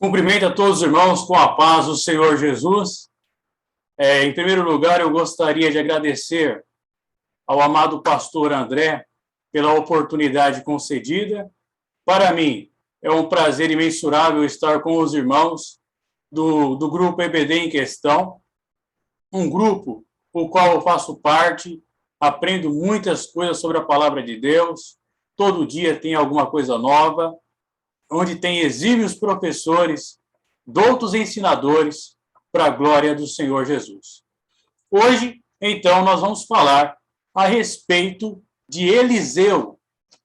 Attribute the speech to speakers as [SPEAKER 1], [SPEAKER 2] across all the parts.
[SPEAKER 1] Cumprimento a todos os irmãos com a paz do Senhor Jesus. Em primeiro lugar, eu gostaria de agradecer ao amado pastor André pela oportunidade concedida. Para mim, é um prazer imensurável estar com os irmãos do grupo EBD em questão, um grupo o qual eu faço parte, aprendo muitas coisas sobre a palavra de Deus, todo dia tem alguma coisa nova, onde tem exímios professores, doutos ensinadores, para a glória do Senhor Jesus. Hoje, então, nós vamos falar a respeito de Eliseu,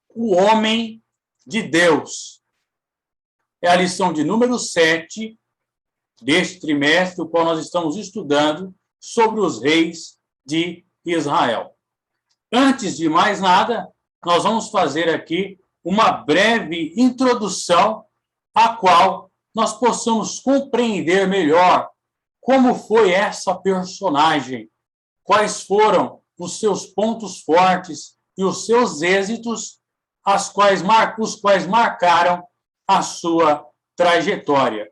[SPEAKER 1] o homem de Deus. É a lição de número 7 deste trimestre, o qual nós estamos estudando sobre os reis de Israel. Antes de mais nada, nós vamos fazer aqui uma breve introdução a qual nós possamos compreender melhor como foi essa personagem, quais foram os seus pontos fortes e os seus êxitos, os quais marcaram a sua trajetória.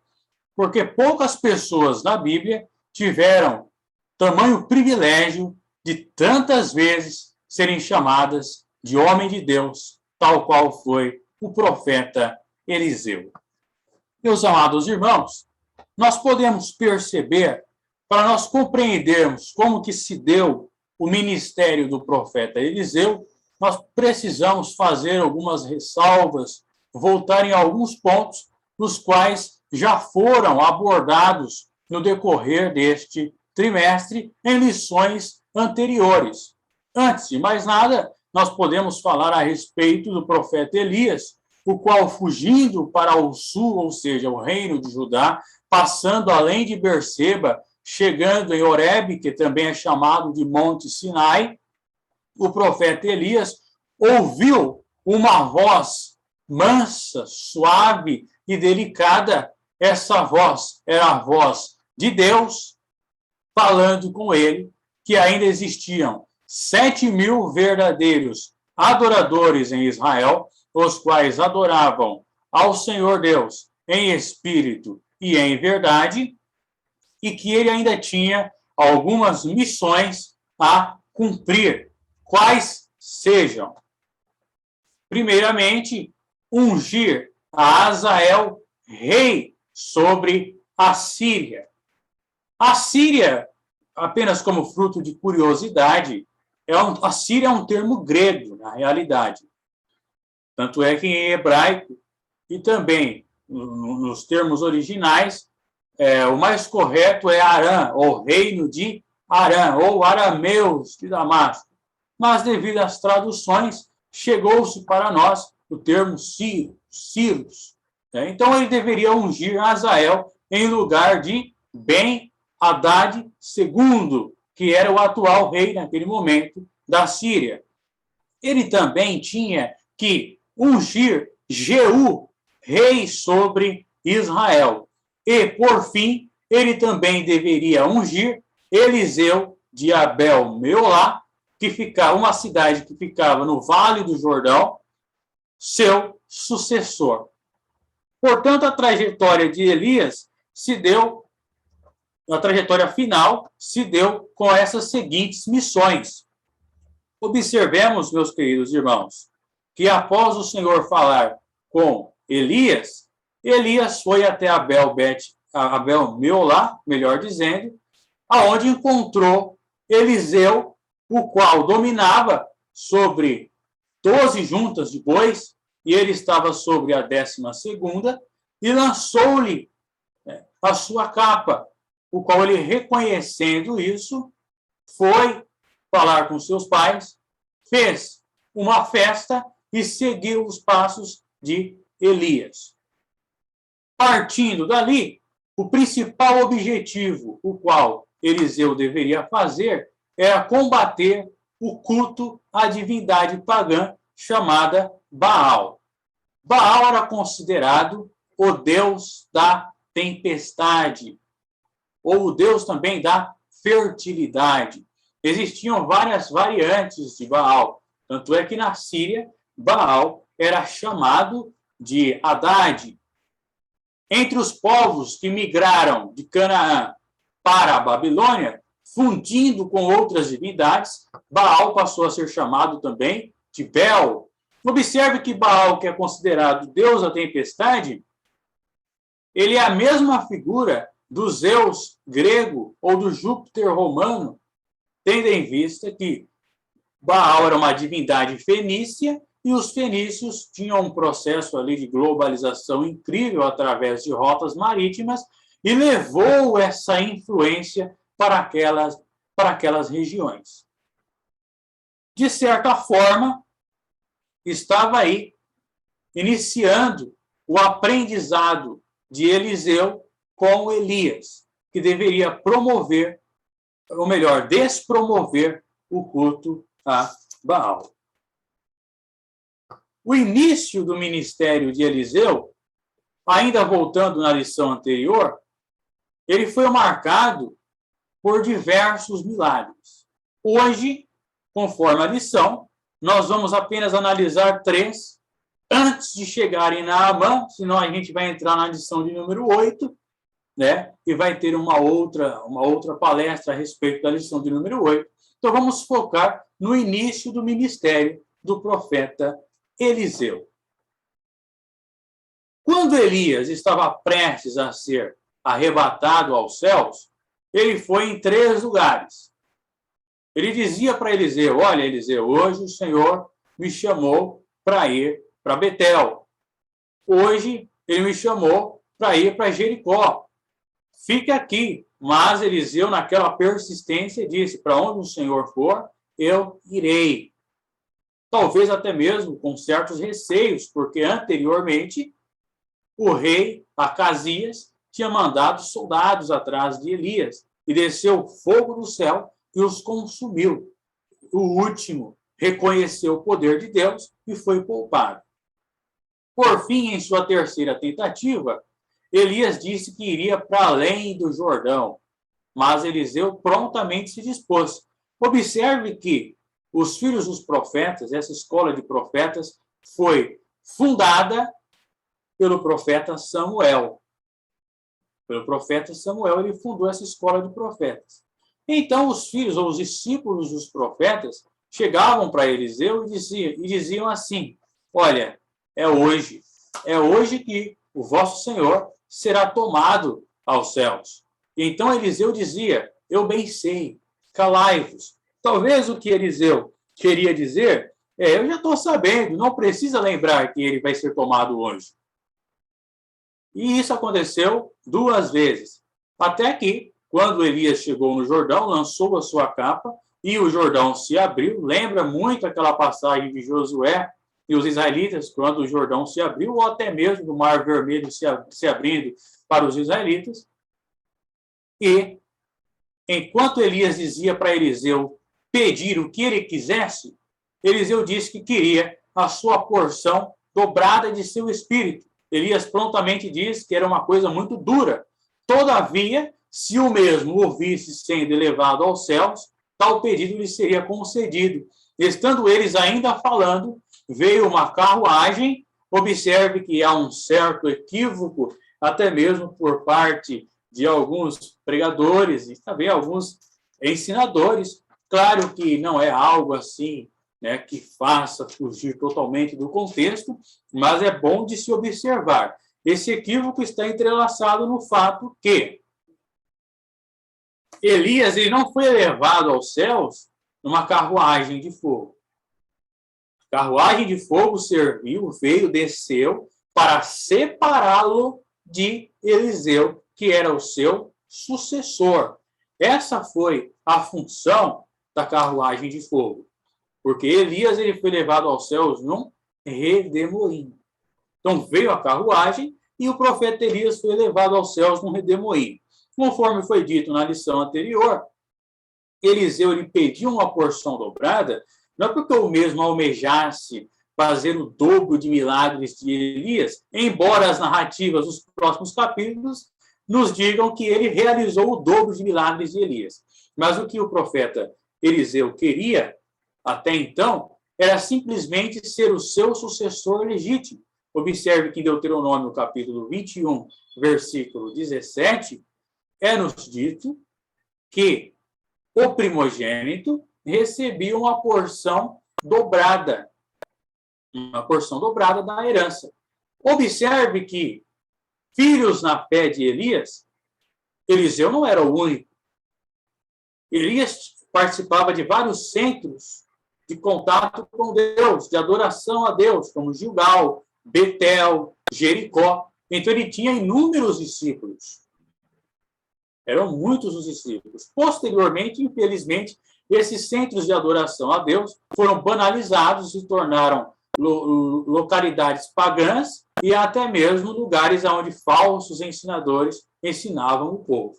[SPEAKER 1] Porque poucas pessoas na Bíblia tiveram tamanho privilégio de tantas vezes serem chamadas de homem de Deus, tal qual foi o profeta Eliseu. Meus amados irmãos, nós podemos perceber, para nós compreendermos como que se deu o ministério do profeta Eliseu, nós precisamos fazer algumas ressalvas, voltar em alguns pontos, nos quais já foram abordados no decorrer deste trimestre em lições anteriores. Antes de mais nada, nós podemos falar a respeito do profeta Elias, o qual, fugindo para o sul, ou seja, o reino de Judá, passando além de Berseba, chegando em Horebe, que também é chamado de Monte Sinai, o profeta Elias ouviu uma voz mansa, suave e delicada. Essa voz era a voz de Deus falando com ele, que ainda existiam 7.000 verdadeiros adoradores em Israel, os quais adoravam ao Senhor Deus em espírito e em verdade, e que ele ainda tinha algumas missões a cumprir, quais sejam: primeiramente, ungir a Azael rei sobre a Síria. A Síria, apenas como fruto de curiosidade, a Síria é um termo grego, na realidade. Tanto é que em hebraico e também nos termos originais, o mais correto é Arã, ou reino de Arã, ou arameus de Damasco. Mas, devido às traduções, chegou-se para nós o termo Círios. Então, ele deveria ungir Azael em lugar de Ben-Hadad II, que era o atual rei, naquele momento, da Síria. Ele também tinha que ungir Jeú, rei sobre Israel. E, por fim, ele também deveria ungir Eliseu de Abel-Meolá, que ficava uma cidade que ficava no Vale do Jordão, seu sucessor. Portanto, a trajetória de Elias a trajetória final se deu com essas seguintes missões. Observemos, meus queridos irmãos, que após o Senhor falar com Elias, Elias foi até Abel-Meolá, melhor dizendo, aonde encontrou Eliseu, o qual dominava sobre 12 juntas de bois, e ele estava sobre a 12ª, e lançou-lhe a sua capa, o qual ele, reconhecendo isso, foi falar com seus pais, fez uma festa e seguiu os passos de Elias. Partindo dali, o principal objetivo, o qual Eliseu deveria fazer, era combater o culto à divindade pagã chamada Baal. Baal era considerado o deus da tempestade, ou o deus também da fertilidade. Existiam várias variantes de Baal, tanto é que na Síria, Baal era chamado de Haddad. Entre os povos que migraram de Canaã para a Babilônia, fundindo com outras divindades, Baal passou a ser chamado também de Bel. Observe que Baal, que é considerado deus da tempestade, ele é a mesma figura do Zeus grego ou do Júpiter romano, tendo em vista que Baal era uma divindade fenícia e os fenícios tinham um processo ali de globalização incrível através de rotas marítimas e levou essa influência para aquelas regiões. De certa forma, estava aí iniciando o aprendizado de Eliseu com Elias, que deveria promover, ou melhor, despromover o culto a Baal. O início do ministério de Eliseu, ainda voltando na lição anterior, ele foi marcado por diversos milagres. Hoje, conforme a lição, nós vamos apenas analisar 3 antes de chegarem na Naamã, senão a gente vai entrar na lição de número 8, né? E vai ter uma outra palestra a respeito da lição de número 8. Então, vamos focar no início do ministério do profeta Eliseu. Quando Elias estava prestes a ser arrebatado aos céus, ele foi em 3 lugares. Ele dizia para Eliseu: olha, Eliseu, hoje o Senhor me chamou para ir para Betel. Hoje ele me chamou para ir para Jericó. Fica aqui. Mas Eliseu, naquela persistência, disse: para onde o Senhor for, eu irei. Talvez até mesmo com certos receios, porque anteriormente o rei Acasias tinha mandado soldados atrás de Elias e desceu fogo do céu e os consumiu. O último reconheceu o poder de Deus e foi poupado. Por fim, em sua terceira tentativa, Elias disse que iria para além do Jordão, mas Eliseu prontamente se dispôs. Observe que os filhos dos profetas, essa escola de profetas, foi fundada pelo profeta Samuel. Pelo profeta Samuel, ele fundou essa escola de profetas. Então, os filhos ou os discípulos dos profetas chegavam para Eliseu e diziam assim: olha, é hoje que o vosso Senhor será tomado aos céus. Então Eliseu dizia: eu bem sei, calai-vos. Talvez o que Eliseu queria dizer é: eu já estou sabendo, não precisa lembrar que ele vai ser tomado hoje. E isso aconteceu 2 vezes. Até que, quando Elias chegou no Jordão, lançou a sua capa e o Jordão se abriu. Lembra muito aquela passagem de Josué e os israelitas, quando o Jordão se abriu, ou até mesmo do Mar Vermelho se abrindo para os israelitas. E, enquanto Elias dizia para Eliseu pedir o que ele quisesse, Eliseu disse que queria a sua porção dobrada de seu espírito. Elias prontamente disse que era uma coisa muito dura. Todavia, se o mesmo o visse sendo elevado aos céus, tal pedido lhe seria concedido. Estando eles ainda falando, veio uma carruagem. Observe que há um certo equívoco, até mesmo por parte de alguns pregadores e também alguns ensinadores. Claro que não é algo assim, né, que faça fugir totalmente do contexto, mas é bom de se observar. Esse equívoco está entrelaçado no fato que Elias ele não foi elevado aos céus numa carruagem de fogo. A carruagem de fogo veio, desceu para separá-lo de Eliseu, que era o seu sucessor. Essa foi a função da carruagem de fogo. Porque Elias ele foi levado aos céus num redemoinho. Então veio a carruagem e o profeta Elias foi levado aos céus num redemoinho. Conforme foi dito na lição anterior, Eliseu ele pediu uma porção dobrada, não é porque o mesmo almejasse fazer o dobro de milagres de Elias, embora as narrativas dos próximos capítulos nos digam que ele realizou o dobro de milagres de Elias. Mas o que o profeta Eliseu queria, até então, era simplesmente ser o seu sucessor legítimo. Observe que em Deuteronômio, capítulo 21, versículo 17, é-nos dito que o primogênito recebia uma porção dobrada da herança. Observe que filhos na fé de Elias, Eliseu não era o único. Elias participava de vários centros de contato com Deus, de adoração a Deus, como Gilgal, Betel, Jericó. Então ele tinha inúmeros discípulos. Eram muitos os discípulos. Posteriormente, infelizmente, esses centros de adoração a Deus foram banalizados e se tornaram localidades pagãs e até mesmo lugares onde falsos ensinadores ensinavam o povo.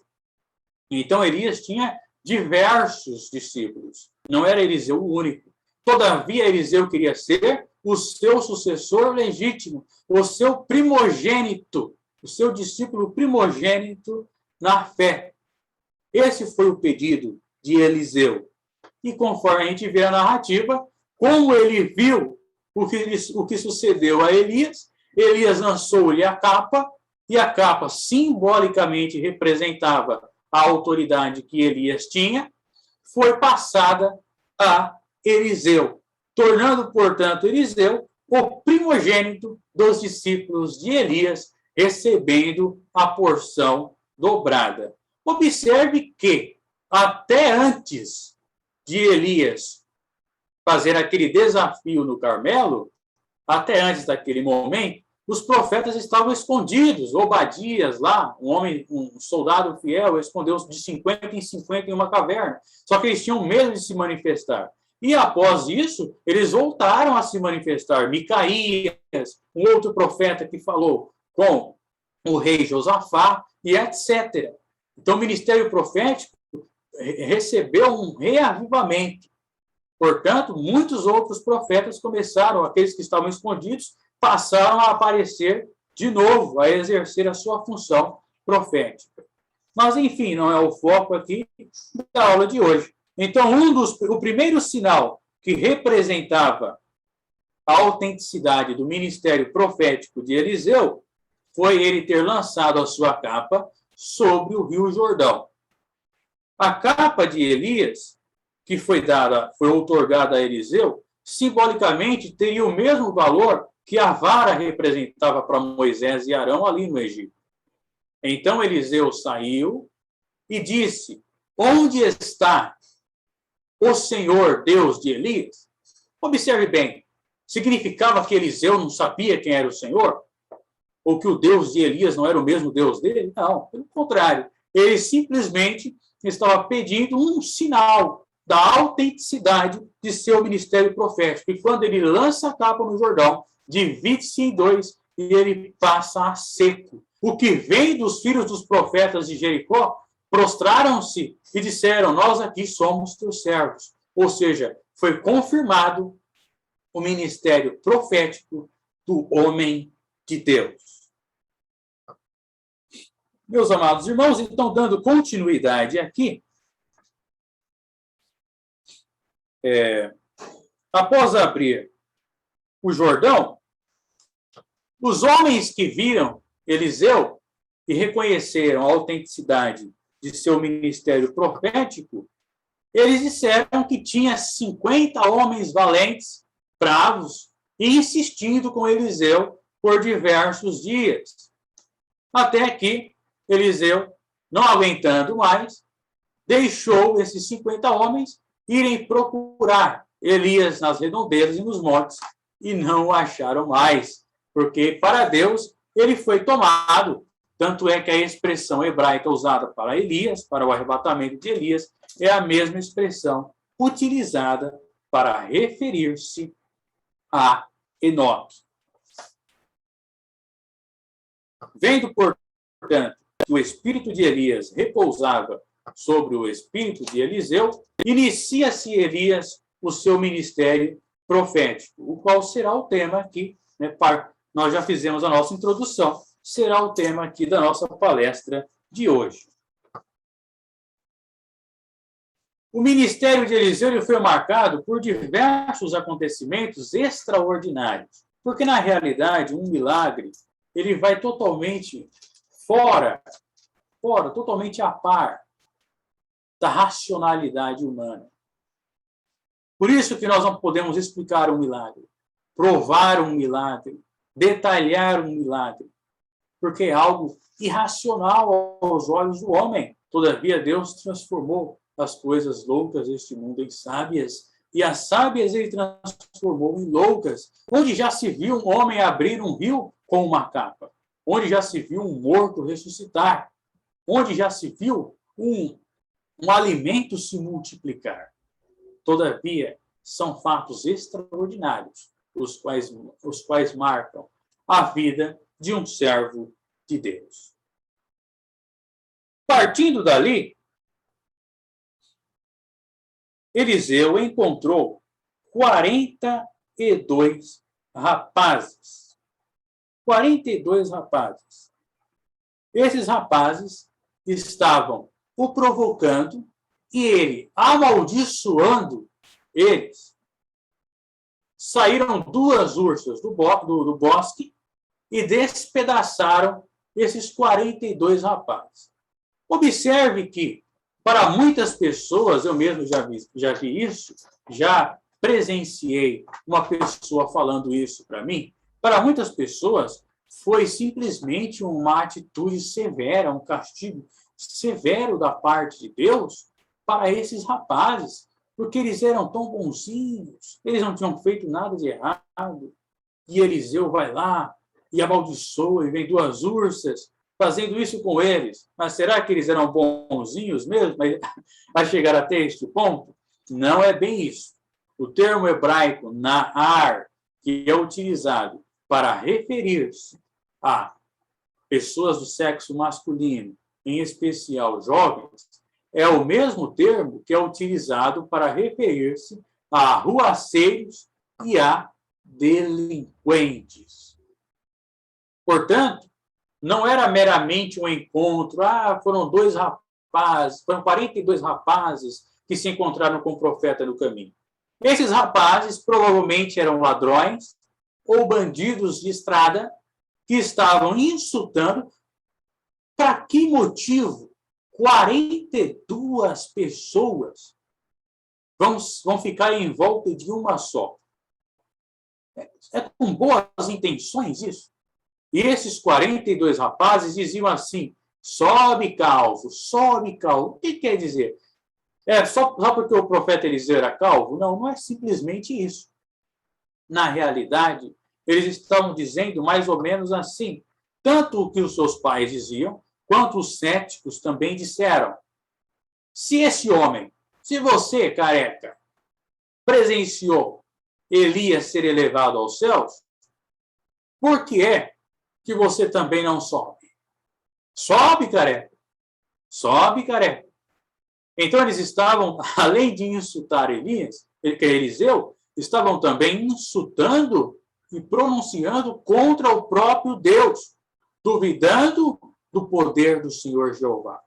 [SPEAKER 1] Então, Elias tinha diversos discípulos. Não era Eliseu o único. Todavia, Eliseu queria ser o seu sucessor legítimo, o seu primogênito, o seu discípulo primogênito na fé. Esse foi o pedido de Eliseu. E conforme a gente vê a narrativa, como ele viu o que sucedeu a Elias, Elias lançou-lhe a capa, e a capa simbolicamente representava a autoridade que Elias tinha, foi passada a Eliseu, tornando, portanto, Eliseu o primogênito dos discípulos de Elias, recebendo a porção dobrada. Observe que, até antes de Elias fazer aquele desafio no Carmelo, até antes daquele momento, os profetas estavam escondidos. Obadias lá, um soldado fiel, escondeu-se de 50 em 50 em uma caverna. Só que eles tinham medo de se manifestar. E após isso, eles voltaram a se manifestar. Micaías, um outro profeta que falou com o rei Josafá, e etc. Então, o ministério profético recebeu um reavivamento. Portanto, muitos outros profetas começaram, aqueles que estavam escondidos, passaram a aparecer de novo, a exercer a sua função profética. Mas, enfim, não é o foco aqui da aula de hoje. Então, o primeiro sinal que representava a autenticidade do ministério profético de Eliseu foi ele ter lançado a sua capa sobre o Rio Jordão. A capa de Elias, que foi outorgada a Eliseu, simbolicamente teria o mesmo valor que a vara representava para Moisés e Arão ali no Egito. Então Eliseu saiu e disse: onde está o Senhor Deus de Elias? Observe bem, significava que Eliseu não sabia quem era o Senhor? Ou que o Deus de Elias não era o mesmo Deus dele? Não, pelo contrário. Ele simplesmente estava pedindo um sinal da autenticidade de seu ministério profético. E quando ele lança a capa no Jordão, divide-se em dois e ele passa a seco. O que vem dos filhos dos profetas de Jericó prostraram-se e disseram: nós aqui somos teus servos. Ou seja, foi confirmado o ministério profético do homem de Deus. Meus amados irmãos, então, dando continuidade aqui, após abrir o Jordão, os homens que viram Eliseu e reconheceram a autenticidade de seu ministério profético, eles disseram que tinha 50 homens valentes, bravos, e insistindo com Eliseu por diversos dias. Até que Eliseu, não aguentando mais, deixou esses 50 homens irem procurar Elias nas redondezas e nos montes, e não o acharam mais, porque para Deus ele foi tomado. Tanto é que a expressão hebraica usada para Elias, para o arrebatamento de Elias, é a mesma expressão utilizada para referir-se a Enoque. Vendo, portanto, que o espírito de Elias repousava sobre o espírito de Eliseu, inicia-se Elias o seu ministério profético, o qual será o tema aqui, né, nós já fizemos a nossa introdução, será o tema aqui da nossa palestra de hoje. O ministério de Eliseu foi marcado por diversos acontecimentos extraordinários. Porque, na realidade, um milagre, ele vai totalmente fora, totalmente a par da racionalidade humana. Por isso que nós não podemos explicar um milagre, provar um milagre, detalhar um milagre, porque é algo irracional aos olhos do homem. Todavia, Deus transformou as coisas loucas deste mundo em sábias, e as sábias ele transformou em loucas. Onde já se viu um homem abrir um rio com uma capa? Onde já se viu um morto ressuscitar? Onde já se viu um alimento se multiplicar? Todavia, são fatos extraordinários, os quais marcam a vida de um servo de Deus. Partindo dali, Eliseu encontrou 42 rapazes. 42 rapazes. Esses rapazes estavam o provocando e ele, amaldiçoando eles. Saíram 2 ursas do bosque e despedaçaram esses 42 rapazes. Observe que, para muitas pessoas, eu mesmo já vi isso, já presenciei uma pessoa falando isso para mim, para muitas pessoas foi simplesmente uma atitude severa, um castigo severo da parte de Deus para esses rapazes, porque eles eram tão bonzinhos, eles não tinham feito nada de errado, e Eliseu vai lá e amaldiçoa, e vem 2 ursas, fazendo isso com eles. Mas será que eles eram bonzinhos mesmo? A chegar até este ponto? Não é bem isso. O termo hebraico Na'ar, que é utilizado para referir-se a pessoas do sexo masculino, em especial jovens, é o mesmo termo que é utilizado para referir-se a arruaceiros e a delinquentes. Portanto, não era meramente um encontro, foram 2 rapazes, foram 42 rapazes que se encontraram com o profeta no caminho. Esses rapazes provavelmente eram ladrões ou bandidos de estrada que estavam insultando. Para que motivo 42 pessoas vão ficar em volta de uma só? É com boas intenções isso? E esses 42 rapazes diziam assim: sobe, calvo, sobe, calvo. O que quer dizer? Só porque o profeta Eliseu era calvo? Não, não é simplesmente isso. Na realidade, eles estavam dizendo mais ou menos assim, tanto o que os seus pais diziam, quanto os céticos também disseram. Se esse homem, se você, careca, presenciou Elias ser elevado aos céus, por que é que você também não sobe? Sobe, careca. Sobe, careca. Então eles estavam, além de insultar Eliseu, estavam também insultando e pronunciando contra o próprio Deus, duvidando do poder do Senhor Jeová.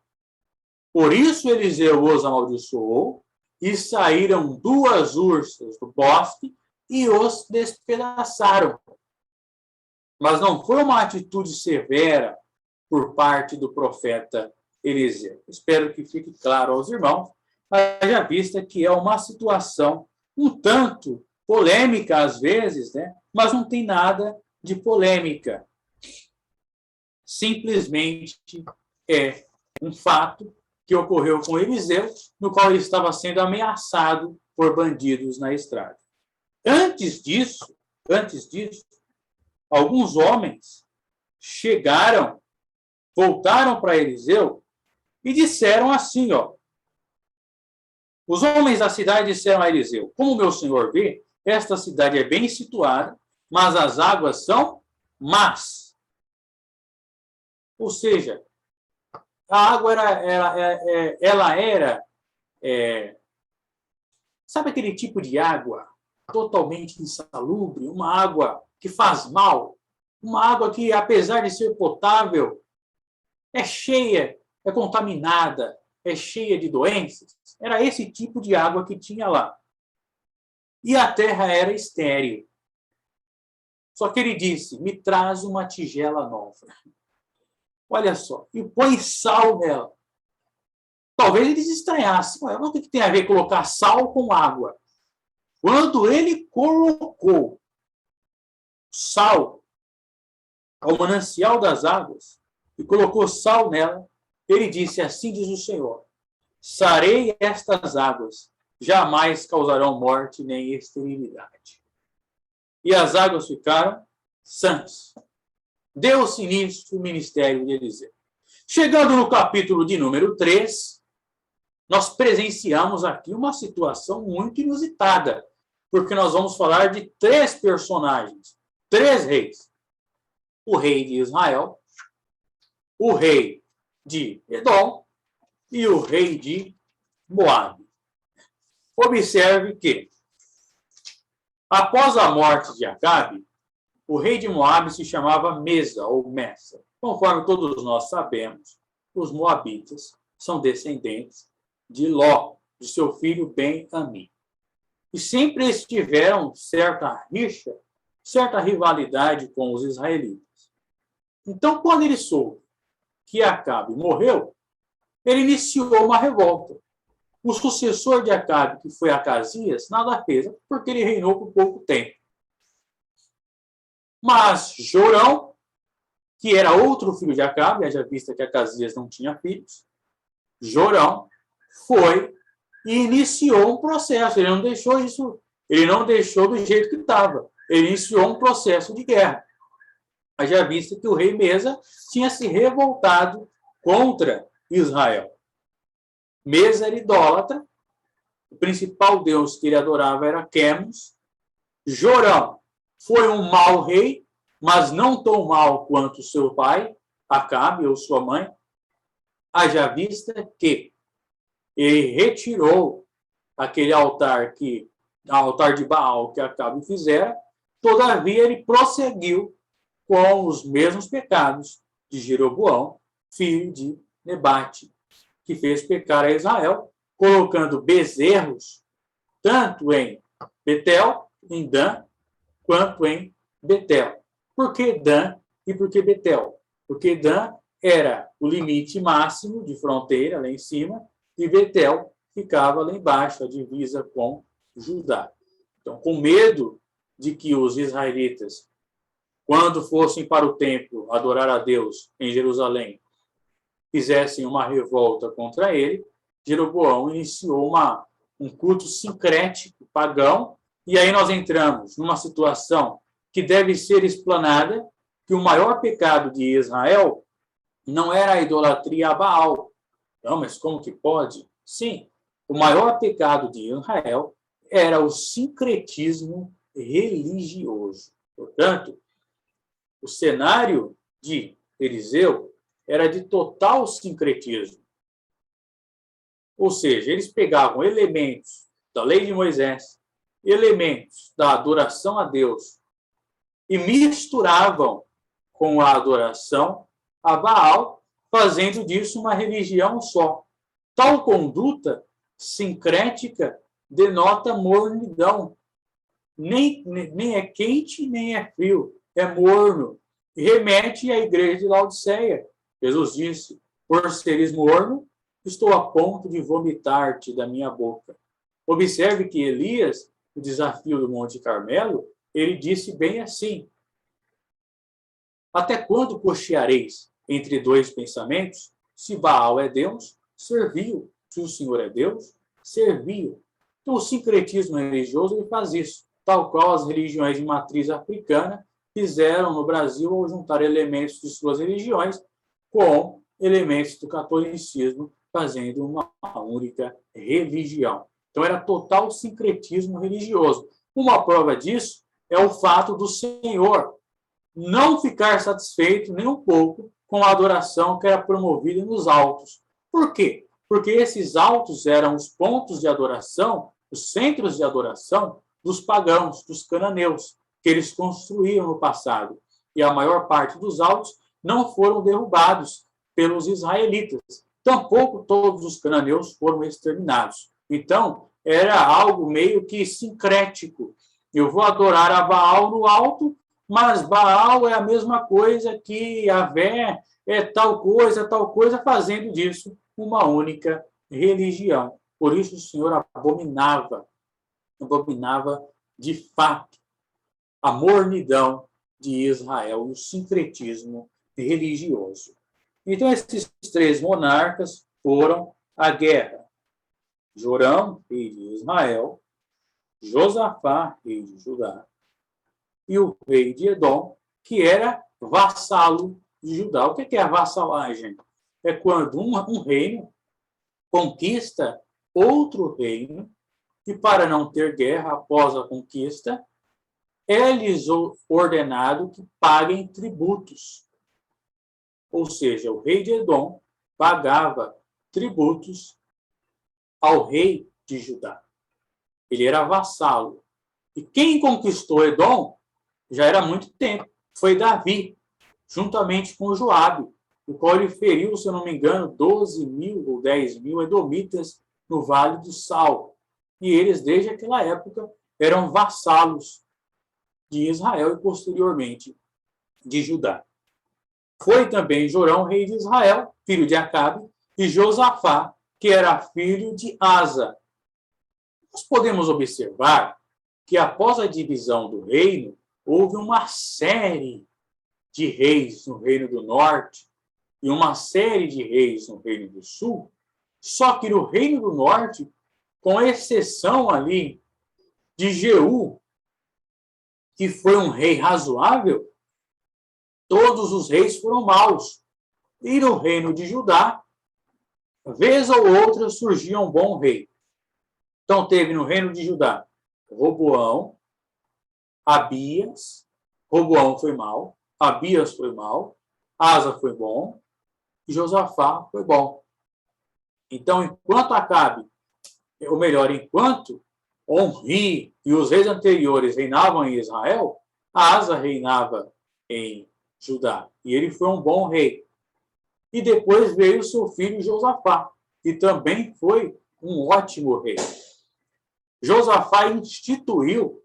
[SPEAKER 1] Por isso Eliseu os amaldiçoou e saíram 2 ursas do bosque e os despedaçaram. Mas não foi uma atitude severa por parte do profeta Eliseu. Espero que fique claro aos irmãos, haja vista que é uma situação um tanto polêmica às vezes, né? Mas não tem nada de polêmica. Simplesmente é um fato que ocorreu com Eliseu, no qual ele estava sendo ameaçado por bandidos na estrada. Antes disso, alguns homens voltaram para Eliseu e disseram assim, os homens da cidade disseram a Eliseu: como meu senhor vê, esta cidade é bem situada, mas as águas são más. Ou seja, a água era sabe aquele tipo de água totalmente insalubre, uma água que faz mal, uma água que, apesar de ser potável, é cheia, é contaminada, é cheia de doenças? Era esse tipo de água que tinha lá. E a terra era estéril. Só que ele disse, me traz uma tigela nova. Olha só, e põe sal nela. Talvez eles estranhassem. Mas o que tem a ver colocar sal com água? Quando ele colocou sal ao manancial das águas e colocou sal nela, ele disse, assim diz o Senhor, sarei estas águas, jamais causarão morte nem esterilidade. E as águas ficaram sãs. Deu-se início o ministério de Eliseu. Chegando no capítulo de número 3, nós presenciamos aqui uma situação muito inusitada, porque nós vamos falar de 3 personagens, 3 reis. O rei de Israel, o rei de Edom e o rei de Moabe. Observe que, após a morte de Acabe, o rei de Moabe se chamava Mesa ou Messa. Conforme todos nós sabemos, os moabitas são descendentes de Ló, de seu filho Ben-Ammi. E sempre eles tiveram certa rixa, certa rivalidade com os israelitas. Então, quando ele soube que Acabe morreu, ele iniciou uma revolta. O sucessor de Acabe, que foi Acasias, nada fez, porque ele reinou por pouco tempo. Mas Jorão, que era outro filho de Acabe, haja vista que Acasias não tinha filhos, Jorão foi e iniciou um processo. Ele não deixou do jeito que estava. Ele iniciou um processo de guerra. Haja vista que o rei Mesa tinha se revoltado contra Israel. Mesa era idólatra, o principal deus que ele adorava era Quemos. Jorão foi um mau rei, mas não tão mau quanto seu pai, Acabe, ou sua mãe. Haja vista que ele retirou aquele altar de Baal que Acabe fizera, todavia ele prosseguiu com os mesmos pecados de Jeroboão, filho de Nebate, que fez pecar a Israel, colocando bezerros tanto em Betel, em Dan, quanto em Betel. Por que Dan e por que Betel? Porque Dan era o limite máximo de fronteira lá em cima e Betel ficava lá embaixo, a divisa com Judá. Então, com medo de que os israelitas, quando fossem para o templo adorar a Deus em Jerusalém, fizessem uma revolta contra ele, Jeroboão iniciou um culto sincrético, pagão, e aí nós entramos numa situação que deve ser explanada, que o maior pecado de Israel não era a idolatria a Baal. Não, mas como que pode? Sim, o maior pecado de Israel era o sincretismo religioso. Portanto, o cenário de Eliseu era de total sincretismo. Ou seja, eles pegavam elementos da lei de Moisés, elementos da adoração a Deus, e misturavam com a adoração a Baal, fazendo disso uma religião só. Tal conduta sincrética denota mornidão. Nem é quente, nem é frio. É morno. E remete à igreja de Laodiceia. Jesus disse, por seres morno, estou a ponto de vomitar-te da minha boca. Observe que Elias, o desafio do Monte Carmelo, ele disse bem assim, até quando cocheareis entre 2 pensamentos? Se Baal é Deus, serviu. Se o Senhor é Deus, serviu. Então, o sincretismo religioso ele faz isso, tal qual as religiões de matriz africana fizeram no Brasil ao juntar elementos de suas religiões com elementos do catolicismo, fazendo uma única religião. Então, era total sincretismo religioso. Uma prova disso é o fato do Senhor não ficar satisfeito nem um pouco com a adoração que era promovida nos altos. Por quê? Porque esses altos eram os pontos de adoração, os centros de adoração dos pagãos, dos cananeus, que eles construíram no passado. E a maior parte dos altos não foram derrubados pelos israelitas. Tampouco todos os cananeus foram exterminados. Então, era algo meio que sincrético. Eu vou adorar a Baal no alto, Mas Baal é a mesma coisa que Yahvé é tal coisa, fazendo disso uma única religião. Por isso o Senhor abominava de fato a mornidão de Israel e o sincretismo religioso. Então, esses três monarcas foram à guerra. Jorão, rei de Israel, Josafá, rei de Judá, e o rei de Edom, que era vassalo de Judá. O que é a vassalagem? É quando um reino conquista outro reino e, para não ter guerra após a conquista, é-lhes ordenado que paguem tributos. Ou seja, o rei de Edom pagava tributos ao rei de Judá. Ele era vassalo. E quem conquistou Edom já era há muito tempo. Foi Davi, juntamente com Joabe, o qual ele feriu, se eu não me engano, 12 mil ou 10 mil edomitas no Vale do Sal. E eles, desde aquela época, eram vassalos de Israel e, posteriormente, de Judá. Foi também Jorão, rei de Israel, filho de Acabe, e Josafá, que era filho de Asa. Nós podemos observar que, após a divisão do reino, houve uma série de reis no Reino do Norte e uma série de reis no Reino do Sul, só que no Reino do Norte, com exceção ali de Jeú, que foi um rei razoável, todos os reis foram maus. E no Reino de Judá, vez ou outra surgia um bom rei. Então teve no Reino de Judá Roboão, Abias. Roboão foi mau, Abias foi mau, Asa foi bom e Josafá foi bom. Então, enquanto Acabe, ou melhor, enquanto Omri e os reis anteriores reinavam em Israel, Asa reinava em Judá. E ele foi um bom rei. E depois veio seu filho Josafá, que também foi um ótimo rei. Josafá instituiu,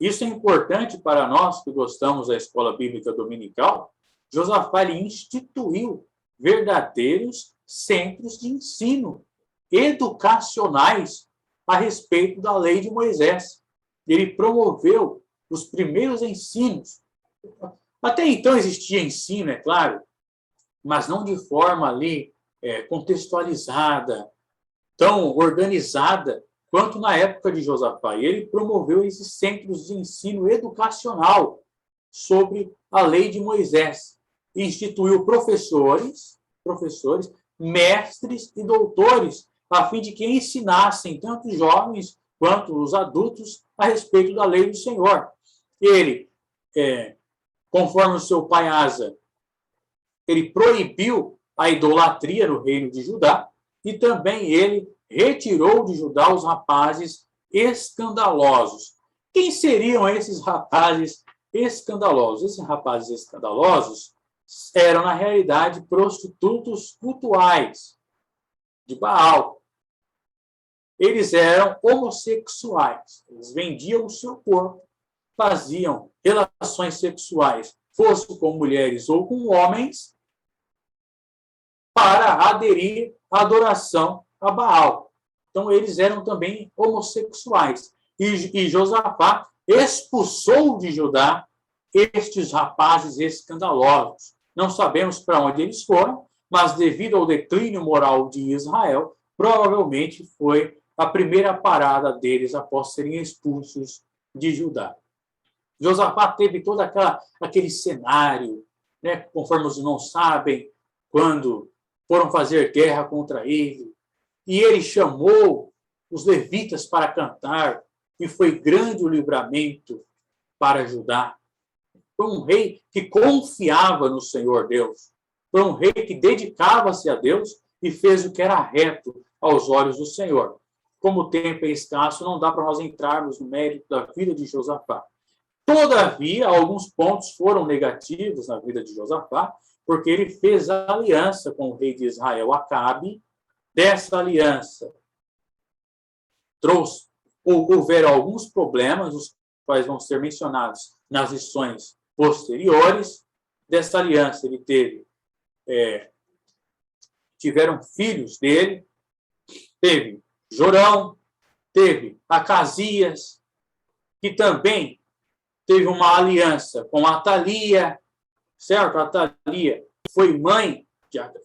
[SPEAKER 1] isso é importante para nós que gostamos da escola bíblica dominical, Josafá instituiu verdadeiros centros de ensino educacionais a respeito da lei de Moisés. Ele promoveu os primeiros ensinos. Até então existia ensino, é claro, mas não de forma ali contextualizada, tão organizada quanto na época de Josafá. E ele promoveu esses centros de ensino educacional sobre a lei de Moisés. Instituiu professores, mestres e doutores, a fim de que ensinassem tanto os jovens quanto os adultos a respeito da lei do Senhor. Ele, conforme o seu pai Asa, ele proibiu a idolatria no reino de Judá e também ele retirou de Judá os rapazes escandalosos. Quem seriam esses rapazes escandalosos? Esses rapazes escandalosos eram, na realidade, prostitutos cultuais de Baal. Eles eram homossexuais. Eles vendiam o seu corpo, faziam relações sexuais, fosse com mulheres ou com homens, para aderir à adoração a Baal. Então, eles eram também homossexuais. E Josafá expulsou de Judá estes rapazes escandalosos. Não sabemos para onde eles foram, mas devido ao declínio moral de Israel, provavelmente foi a primeira parada deles após serem expulsos de Judá. Josafá teve todo aquele cenário, né, conforme os irmãos sabem, quando foram fazer guerra contra ele, e ele chamou os levitas para cantar, e foi grande o livramento para Judá. Foi um rei que confiava no Senhor Deus. Foi um rei que dedicava-se a Deus e fez o que era reto aos olhos do Senhor. Como o tempo é escasso, não dá para nós entrarmos no mérito da vida de Josafá. Todavia, alguns pontos foram negativos na vida de Josafá, porque ele fez aliança com o rei de Israel, Acabe. Dessa aliança houveram alguns problemas, os quais vão ser mencionados nas lições posteriores dessa aliança. Ele tiveram filhos dele, teve Jorão, teve Acasias, que também teve uma aliança com Atalia, certo? Atalia foi mãe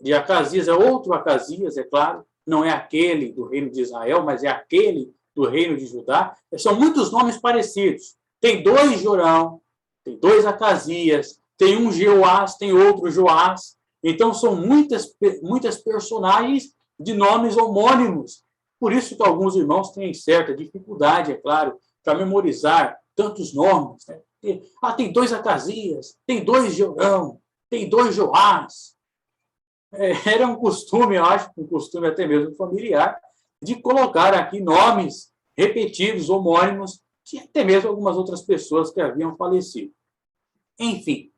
[SPEAKER 1] de Acasias, é outro Acasias, é claro, não é aquele do reino de Israel, mas é aquele do reino de Judá. São muitos nomes parecidos. Tem 2 Jorão, tem 2 Acasias, tem um Jeoás, tem outro Joás. Então, são muitas personagens de nomes homônimos. Por isso que alguns irmãos têm certa dificuldade, é claro, para memorizar tantos nomes. Né? Tem 2 Acasias, tem 2 Jorão, tem 2 Joás. Era um costume, eu acho, um costume até mesmo familiar, de colocar aqui nomes repetidos, homônimos, de até mesmo algumas outras pessoas que haviam falecido. Enfim,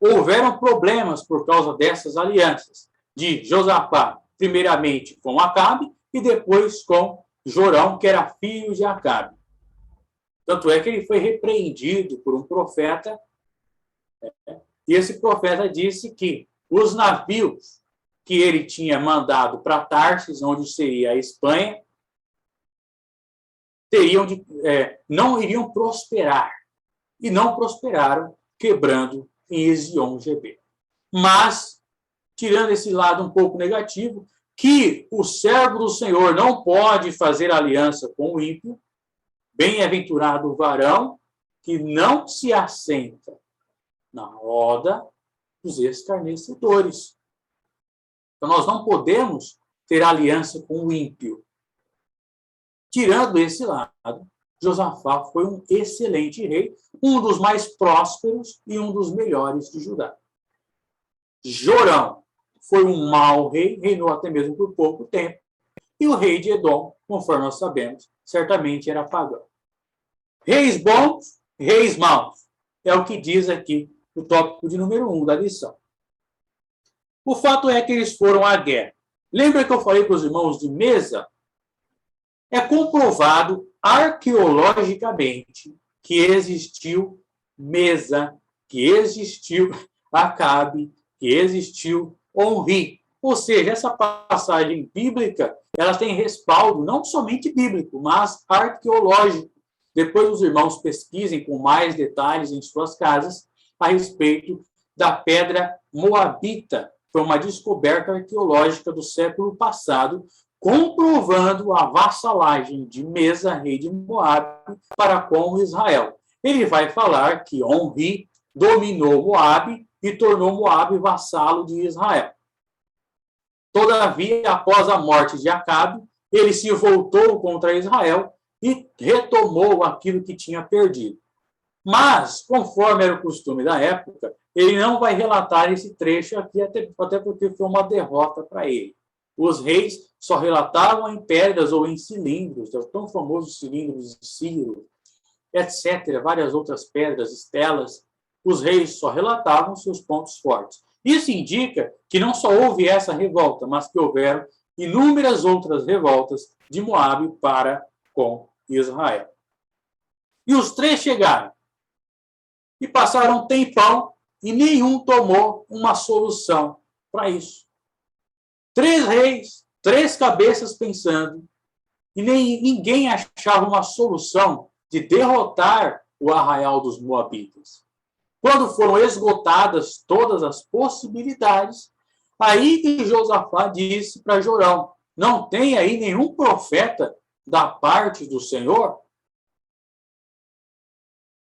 [SPEAKER 1] houveram problemas por causa dessas alianças de Josafá, primeiramente com Acabe e depois com Jorão, que era filho de Acabe. Tanto é que ele foi repreendido por um profeta, e esse profeta disse que os navios que ele tinha mandado para Tarsis, onde seria a Espanha, não iriam prosperar. E não prosperaram, quebrando em Ezion-Geber. Mas, tirando esse lado um pouco negativo, que o servo do Senhor não pode fazer aliança com o ímpio, bem-aventurado o varão que não se assenta na roda dos escarnecedores. Então, nós não podemos ter aliança com o ímpio. Tirando esse lado, Josafá foi um excelente rei, um dos mais prósperos e um dos melhores de Judá. Jorão foi um mau rei, reinou até mesmo por pouco tempo, e o rei de Edom, conforme nós sabemos, certamente era pagão. Reis bons, reis maus. É o que diz aqui o tópico de número 1 da lição. O fato é que eles foram à guerra. Lembra que eu falei para os irmãos de Mesa? É comprovado arqueologicamente que existiu Mesa, que existiu Acabe, que existiu Onri. Ou seja, essa passagem bíblica, ela tem respaldo não somente bíblico, mas arqueológico. Depois os irmãos pesquisem com mais detalhes em suas casas a respeito da pedra moabita. Foi uma descoberta arqueológica do século passado, comprovando a vassalagem de Mesa, rei de Moabe, para com Israel. Ele vai falar que Onri dominou Moabe e tornou Moabe vassalo de Israel. Todavia, após a morte de Acabe, ele se voltou contra Israel e retomou aquilo que tinha perdido. Mas, conforme era o costume da época, ele não vai relatar esse trecho aqui, até porque foi uma derrota para ele. Os reis só relatavam em pedras ou em cilindros, os tão famosos cilindros de Ciro, etc., várias outras pedras, estelas. Os reis só relatavam seus pontos fortes. Isso indica que não só houve essa revolta, mas que houveram inúmeras outras revoltas de Moabe para com Israel. E os 3 chegaram. E passaram um tempão e nenhum tomou uma solução para isso. 3 reis, 3 cabeças pensando, e ninguém achava uma solução de derrotar o arraial dos Moabitas. Quando foram esgotadas todas as possibilidades, aí que Josafá disse para Jorão: não tem aí nenhum profeta da parte do Senhor?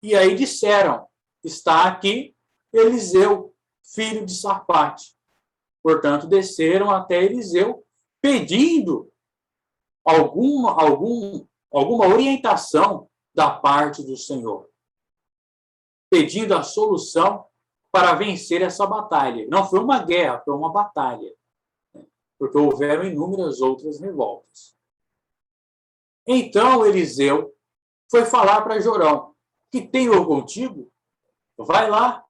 [SPEAKER 1] E aí disseram: está aqui Eliseu, filho de Safate. Portanto, desceram até Eliseu, pedindo alguma orientação da parte do Senhor. Pedindo a solução para vencer essa batalha. Não foi uma guerra, foi uma batalha. Porque houveram inúmeras outras revoltas. Então, Eliseu foi falar para Jorão: que tem eu contigo? Vai lá,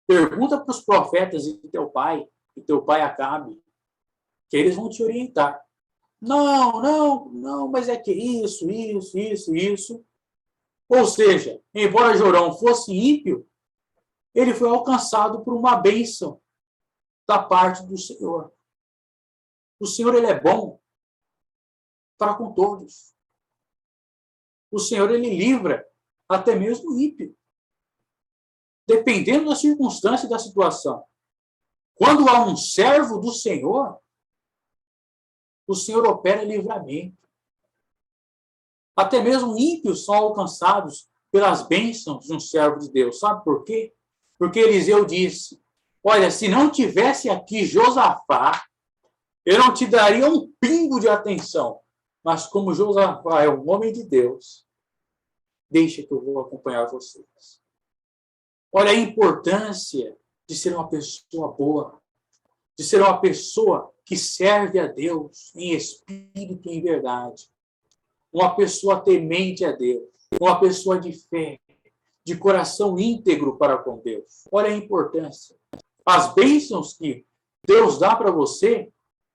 [SPEAKER 1] pergunta para os profetas de teu pai, que teu pai Acabe, que eles vão te orientar. Não, mas é que isso. Ou seja, embora Jorão fosse ímpio, ele foi alcançado por uma bênção da parte do Senhor. O Senhor, ele é bom para com todos. O Senhor, ele livra até mesmo o ímpio, dependendo da circunstância e da situação. Quando há um servo do Senhor, o Senhor opera livramento. Até mesmo ímpios são alcançados pelas bênçãos de um servo de Deus. Sabe por quê? Porque Eliseu disse, olha, se não tivesse aqui Josafá, eu não te daria um pingo de atenção. Mas como Josafá é um homem de Deus, deixa que eu vou acompanhar vocês. Olha a importância de ser uma pessoa boa, de ser uma pessoa que serve a Deus em espírito e em verdade. Uma pessoa temente a Deus, uma pessoa de fé, de coração íntegro para com Deus. Olha a importância. As bênçãos que Deus dá para você,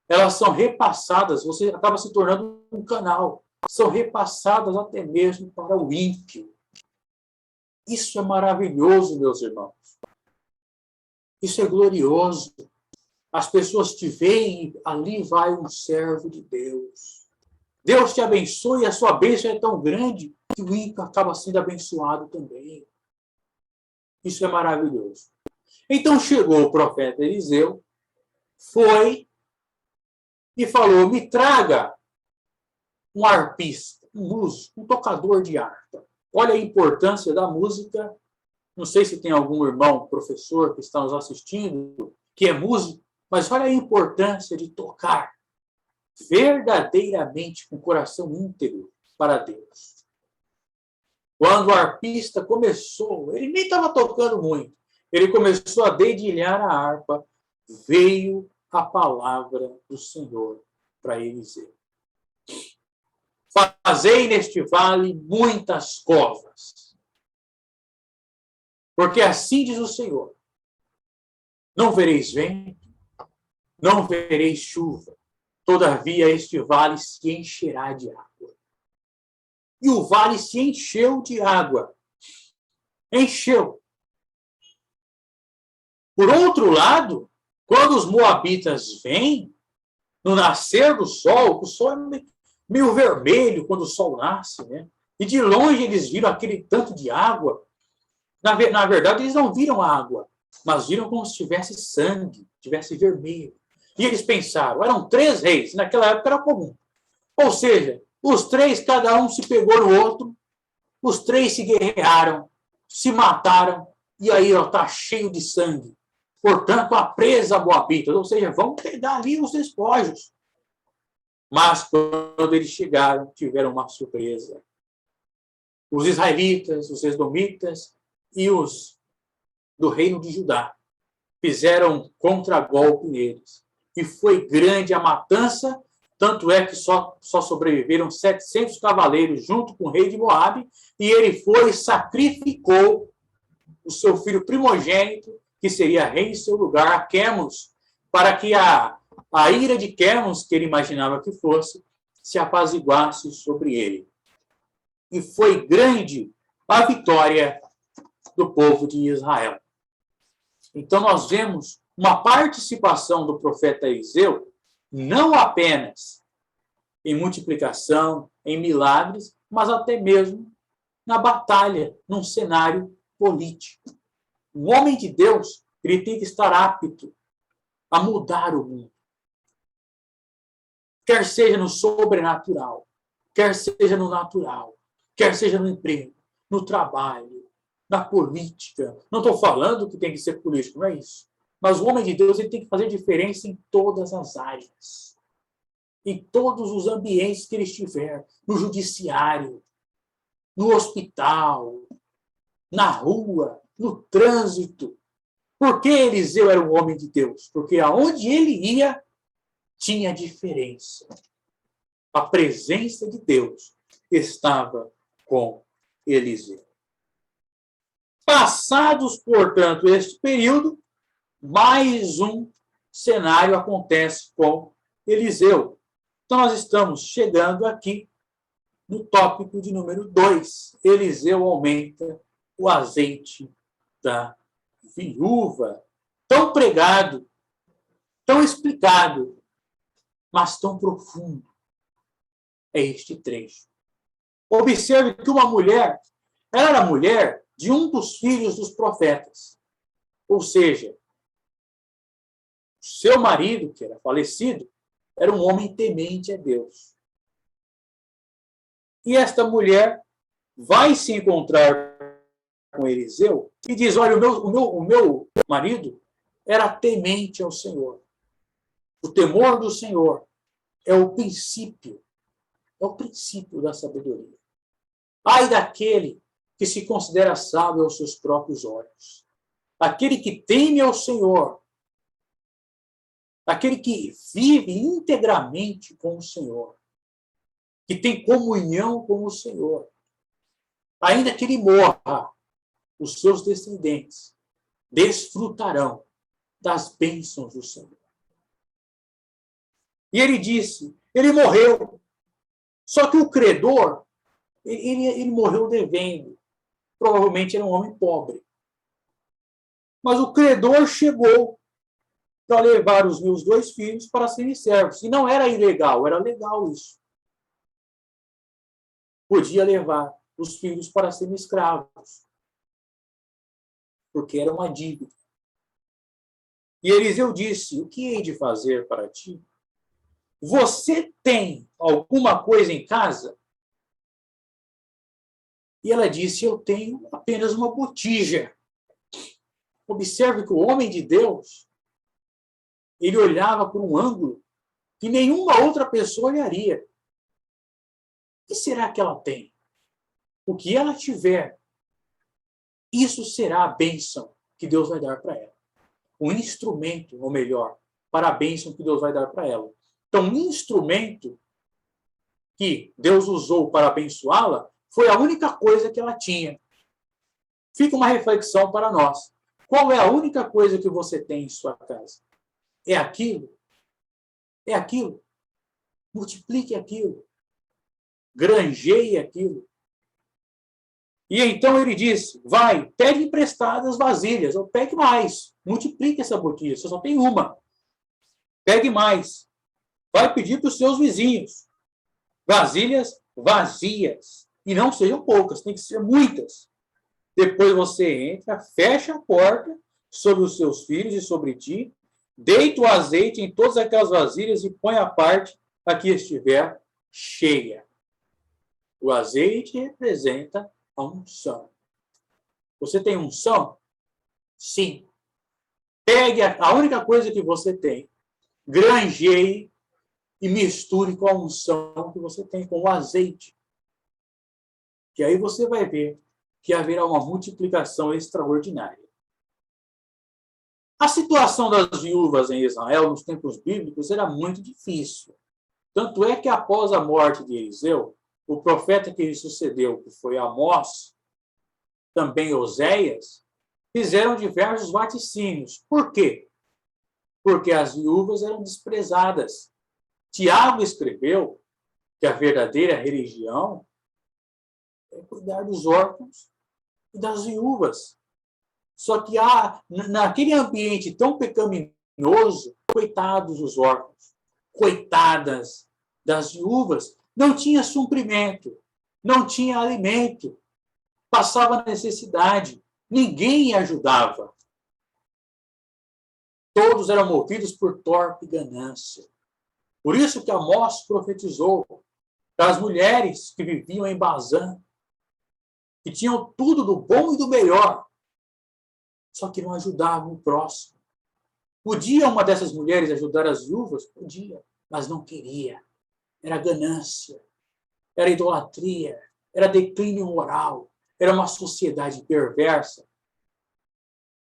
[SPEAKER 1] elas são repassadas, você acaba se tornando um canal. São repassadas até mesmo para o ímpio. Isso é maravilhoso, meus irmãos. Isso é glorioso. As pessoas te veem e ali vai um servo de Deus. Deus te abençoe e a sua bênção é tão grande que o ímpio acaba sendo abençoado também. Isso é maravilhoso. Então chegou o profeta Eliseu, foi e falou, me traga um arpista, um músico, um tocador de harpa. Olha a importância da música. Não sei se tem algum irmão, professor que está nos assistindo, que é músico, mas olha a importância de tocar verdadeiramente com o coração íntegro para Deus. Quando o arpista começou, ele nem estava tocando muito, ele começou a dedilhar a harpa, veio a palavra do Senhor para Eliseu. Fazei neste vale muitas covas, porque assim diz o Senhor, não vereis vento, não vereis chuva, todavia este vale se encherá de água. E o vale se encheu de água. Encheu. Por outro lado, quando os moabitas vêm, no nascer do sol, o sol é meio vermelho quando o sol nasce, né? E de longe eles viram aquele tanto de água. Na verdade, eles não viram água, mas viram como se tivesse sangue, tivesse vermelho. E eles pensaram, eram 3 reis, naquela época era comum. Ou seja, os 3, cada um se pegou no outro, os 3 se guerrearam, se mataram, e aí está cheio de sangue. Portanto, a presa moabita, ou seja, vamos pegar ali os despojos. Mas quando eles chegaram, tiveram uma surpresa. Os israelitas, os edomitas e os do reino de Judá fizeram um contragolpe neles. E foi grande a matança, tanto é que só sobreviveram 700 cavaleiros junto com o rei de Moabe, e ele foi e sacrificou o seu filho primogênito, que seria rei em seu lugar, a Quemos, para que a ira de Quemos, que ele imaginava que fosse, se apaziguasse sobre ele. E foi grande a vitória do povo de Israel. Então nós vemos uma participação do profeta Eliseu, não apenas em multiplicação, em milagres, mas até mesmo na batalha, num cenário político. O homem de Deus, ele tem que estar apto a mudar o mundo. Quer seja no sobrenatural, quer seja no natural, quer seja no emprego, no trabalho, na política. Não estou falando que tem que ser político, não é isso. Mas o homem de Deus, ele tem que fazer diferença em todas as áreas. Em todos os ambientes que ele estiver. No judiciário, no hospital, na rua, no trânsito. Por que Eliseu era um homem de Deus? Porque aonde ele ia, tinha diferença. A presença de Deus estava com Eliseu. Passados, portanto, este período, mais um cenário acontece com Eliseu. Então, nós estamos chegando aqui no tópico de número 2. Eliseu aumenta o azeite da viúva, tão pregado, tão explicado, mas tão profundo é este trecho. Observe que uma mulher, ela era mulher de um dos filhos dos profetas. Ou seja, seu marido, que era falecido, era um homem temente a Deus. E esta mulher vai se encontrar com Eliseu e diz, olha, o meu marido era temente ao Senhor. O temor do Senhor é o princípio da sabedoria. Ai daquele que se considera sábio aos seus próprios olhos. Aquele que teme ao Senhor, aquele que vive integramente com o Senhor, que tem comunhão com o Senhor, ainda que ele morra, os seus descendentes desfrutarão das bênçãos do Senhor. E ele disse, ele morreu, só que o credor, ele morreu devendo. Provavelmente era um homem pobre. Mas o credor chegou para levar os meus 2 filhos para serem servos. E não era ilegal, era legal isso. Podia levar os filhos para serem escravos. Porque era uma dívida. E Eliseu disse, o que hei de fazer para ti? Você tem alguma coisa em casa? E ela disse, eu tenho apenas uma botija. Observe que o homem de Deus, ele olhava por um ângulo que nenhuma outra pessoa olharia. O que será que ela tem? O que ela tiver, isso será a bênção que Deus vai dar para ela. Um instrumento, ou melhor, para a bênção que Deus vai dar para ela. Então, um instrumento que Deus usou para abençoá-la foi a única coisa que ela tinha. Fica uma reflexão para nós. Qual é a única coisa que você tem em sua casa? É aquilo? É aquilo? Multiplique aquilo. Granjeie aquilo. E então ele disse, vai, pegue emprestadas vasilhas, ou pegue mais, multiplique essa botija, você só tem uma. Pegue mais. Vai pedir para os seus vizinhos. Vasilhas vazias. E não sejam poucas, tem que ser muitas. Depois você entra, fecha a porta sobre os seus filhos e sobre ti, deita o azeite em todas aquelas vasilhas e põe a parte a que estiver cheia. O azeite representa a unção. Você tem unção? Sim. Pegue a única coisa que você tem, granjeie e misture com a unção que você tem, com o azeite. Que aí você vai ver que haverá uma multiplicação extraordinária. A situação das viúvas em Israel nos tempos bíblicos era muito difícil. Tanto é que após a morte de Eliseu, o profeta que lhe sucedeu, que foi Amós, também Oséias, fizeram diversos vaticínios. Por quê? Porque as viúvas eram desprezadas. Tiago escreveu que a verdadeira religião é cuidar dos órfãos e das viúvas. Só que naquele ambiente tão pecaminoso, coitados dos órfãos, coitadas das viúvas, não tinha suprimento, não tinha alimento, passava necessidade, ninguém ajudava. Todos eram movidos por torpe ganância. Por isso que Amós profetizou para as mulheres que viviam em Bazã, que tinham tudo do bom e do melhor, só que não ajudavam o próximo. Podia uma dessas mulheres ajudar as viúvas? Podia, mas não queria. Era ganância, era idolatria, era declínio moral, era uma sociedade perversa.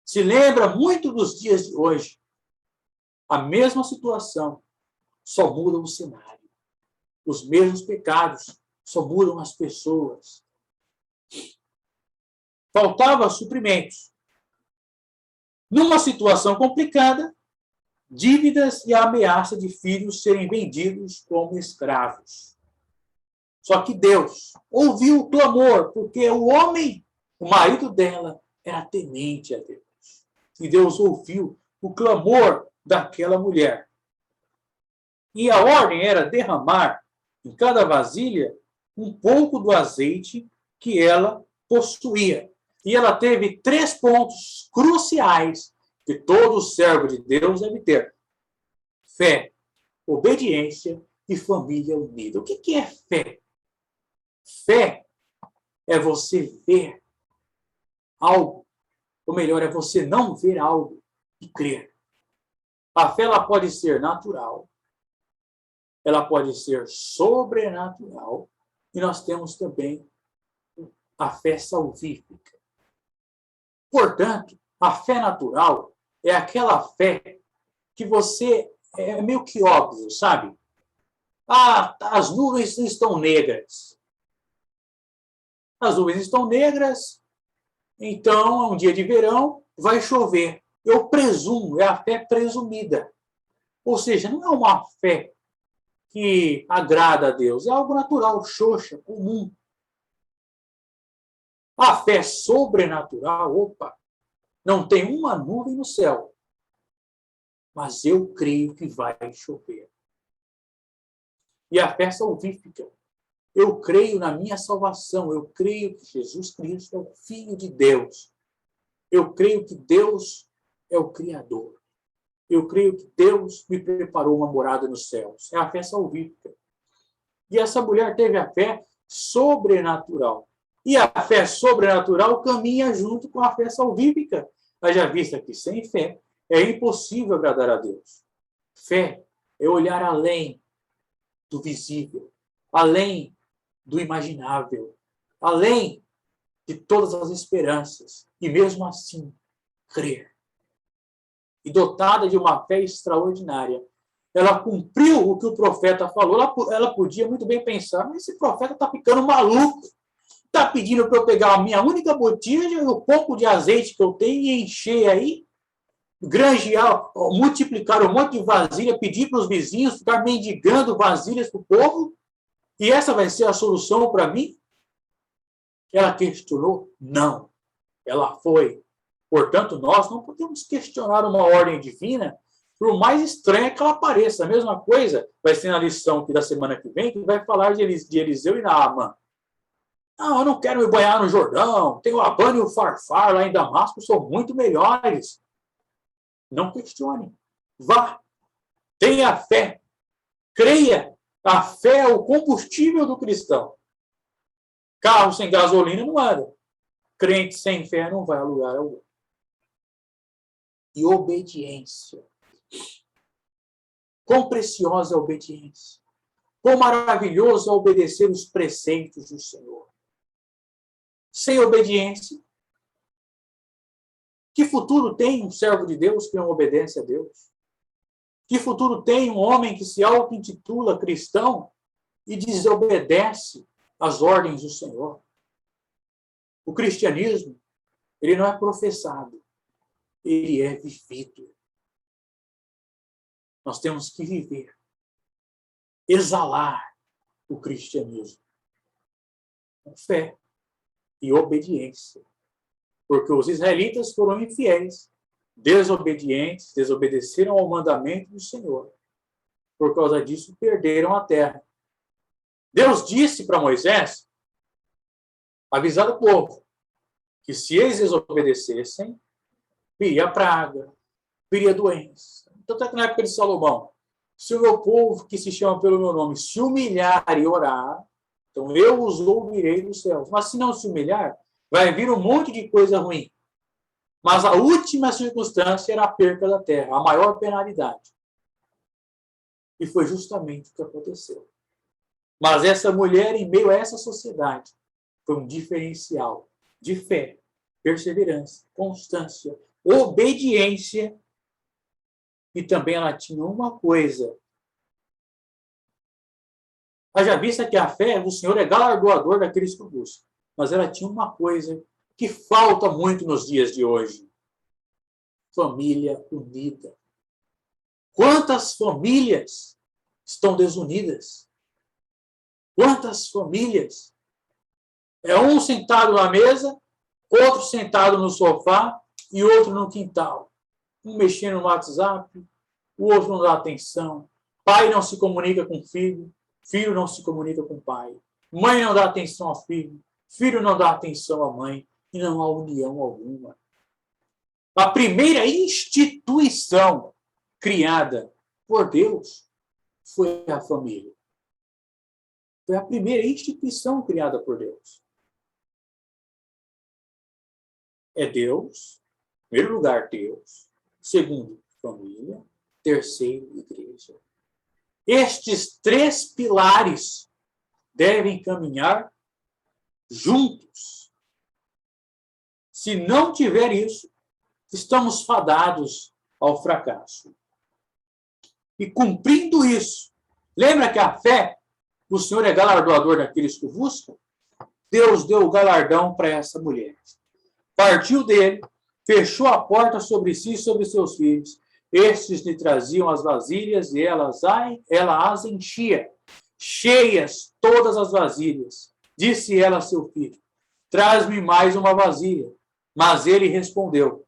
[SPEAKER 1] Se lembra muito dos dias de hoje. A mesma situação, só muda o cenário. Os mesmos pecados, só mudam as pessoas. Faltava suprimentos. Numa situação complicada, dívidas e a ameaça de filhos serem vendidos como escravos. Só que Deus ouviu o clamor, porque o homem, o marido dela, era temente a Deus. E Deus ouviu o clamor daquela mulher. E a ordem era derramar em cada vasilha um pouco do azeite que ela possuía. E ela teve 3 pontos cruciais que todo servo de Deus deve ter: fé, obediência e família unida. O que é fé? Fé é você ver algo, ou melhor, é você não ver algo e crer. A fé ela pode ser natural, ela pode ser sobrenatural, e nós temos também a fé salvífica. Portanto, a fé natural é aquela fé que você é meio que óbvio, sabe? Ah, as nuvens estão negras. As nuvens estão negras, então, é um dia de verão, vai chover. Eu presumo, é a fé presumida. Ou seja, não é uma fé que agrada a Deus, é algo natural, xoxa, comum. A fé sobrenatural, opa, não tem uma nuvem no céu, mas eu creio que vai chover. E a fé salvífica, eu creio na minha salvação, eu creio que Jesus Cristo é o Filho de Deus. Eu creio que Deus é o Criador. Eu creio que Deus me preparou uma morada nos céus. É a fé salvífica. E essa mulher teve a fé sobrenatural. E a fé sobrenatural caminha junto com a fé salvífica. Haja vista que sem fé é impossível agradar a Deus. Fé é olhar além do visível, além do imaginável, além de todas as esperanças, e mesmo assim, crer. E dotada de uma fé extraordinária, ela cumpriu o que o profeta falou. Ela podia muito bem pensar, mas esse profeta está ficando maluco, está pedindo para eu pegar a minha única botija e o pouco de azeite que eu tenho e encher aí, granjear, multiplicar um monte de vasilha, pedir para os vizinhos, ficar mendigando vasilhas para o povo, e essa vai ser a solução para mim? Ela questionou? Não. Ela foi. Portanto, nós não podemos questionar uma ordem divina, por mais estranha que ela pareça. A mesma coisa vai ser na lição da semana que vem, que vai falar de Eliseu e Naamã. Não, eu não quero me banhar no Jordão, tem o Abana e o Farfar lá em Damasco, são muito melhores. Não questione. Vá. Tenha fé. Creia. A fé é o combustível do cristão. Carro sem gasolina não anda. Crente sem fé não vai a lugar algum. E obediência. Quão preciosa a obediência. Quão maravilhoso é obedecer os preceitos do Senhor. Sem obediência, que futuro tem um servo de Deus que não obedece a Deus? Que futuro tem um homem que se auto-intitula cristão e desobedece às ordens do Senhor? O cristianismo, ele não é professado, ele é vivido. Nós temos que viver, exalar o cristianismo com fé e obediência. Porque os israelitas foram infiéis, desobedientes, desobedeceram ao mandamento do Senhor. Por causa disso, perderam a terra. Deus disse para Moisés, avisar o povo, que se eles desobedecessem, viria praga, viria doença. Tanto é que na época de Salomão, se o meu povo, que se chama pelo meu nome, se humilhar e orar, então eu os ouvirei dos céus. Mas se não se humilhar, vai vir um monte de coisa ruim. Mas a última circunstância era a perca da terra, a maior penalidade. E foi justamente o que aconteceu. Mas essa mulher, em meio a essa sociedade, foi um diferencial de fé, perseverança, constância, obediência. E também ela tinha uma coisa. Haja vista que a fé do Senhor é galardoador daqueles que o buscam. Mas ela tinha uma coisa que falta muito nos dias de hoje. Família unida. Quantas famílias estão desunidas? Quantas famílias? É um sentado na mesa, outro sentado no sofá e outro no quintal. Um mexendo no WhatsApp, o outro não dá atenção. Pai não se comunica com filho, filho não se comunica com pai. Mãe não dá atenção ao filho, filho não dá atenção à mãe, e não há união alguma. A primeira instituição criada por Deus foi a família. Foi a primeira instituição criada por Deus. É Deus, em primeiro lugar, Deus. Segundo, família. Terceiro, igreja. Estes três pilares devem caminhar juntos. Se não tiver isso, estamos fadados ao fracasso. E cumprindo isso, lembra que a fé, o Senhor é galardoador daqueles que o buscam? Deus deu o galardão para essa mulher. Partiu dele, fechou a porta sobre si e sobre seus filhos. Estes lhe traziam as vasilhas e ela as enchia. Cheias todas as vasilhas. Disse ela a seu filho, traz-me mais uma vasilha. Mas ele respondeu,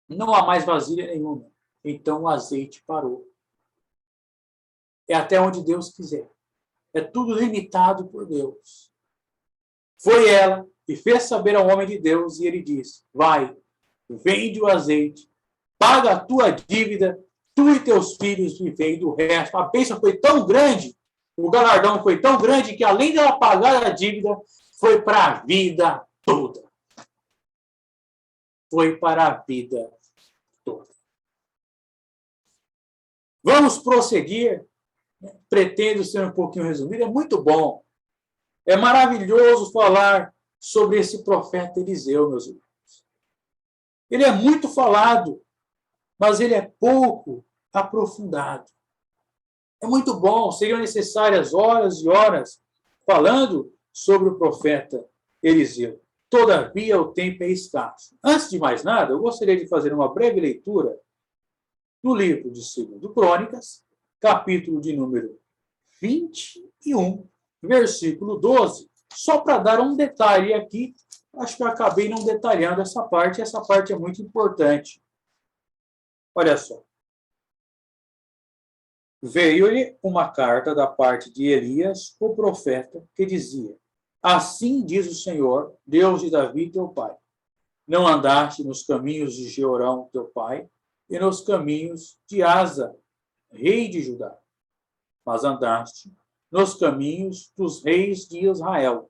[SPEAKER 1] não há mais vasilha nenhuma. Então o azeite parou. É até onde Deus quiser. É tudo limitado por Deus. Foi ela e fez saber ao homem de Deus, e ele disse, vai, vende o azeite, paga a tua dívida, tu e teus filhos vivem do resto. A bênção foi tão grande, o galardão foi tão grande, que além dela pagar a dívida, foi para a vida toda. Foi para a vida toda. Vamos prosseguir. Pretendo ser um pouquinho resumido. É muito bom. É maravilhoso falar sobre esse profeta Eliseu, meus irmãos. Ele é muito falado, mas ele é pouco aprofundado. É muito bom. Seriam necessárias horas e horas falando sobre o profeta Eliseu. Todavia, o tempo é escasso. Antes de mais nada, eu gostaria de fazer uma breve leitura do livro de 2 Crônicas, capítulo de número 21, versículo 12, só para dar um detalhe aqui. Acho que eu acabei não detalhando essa parte é muito importante. Olha só. Veio-lhe uma carta da parte de Elias, o profeta, que dizia, assim diz o Senhor, Deus de Davi, teu pai, não andaste nos caminhos de Jeorão, teu pai, e nos caminhos de Asa, rei de Judá, mas andaste nos caminhos dos reis de Israel,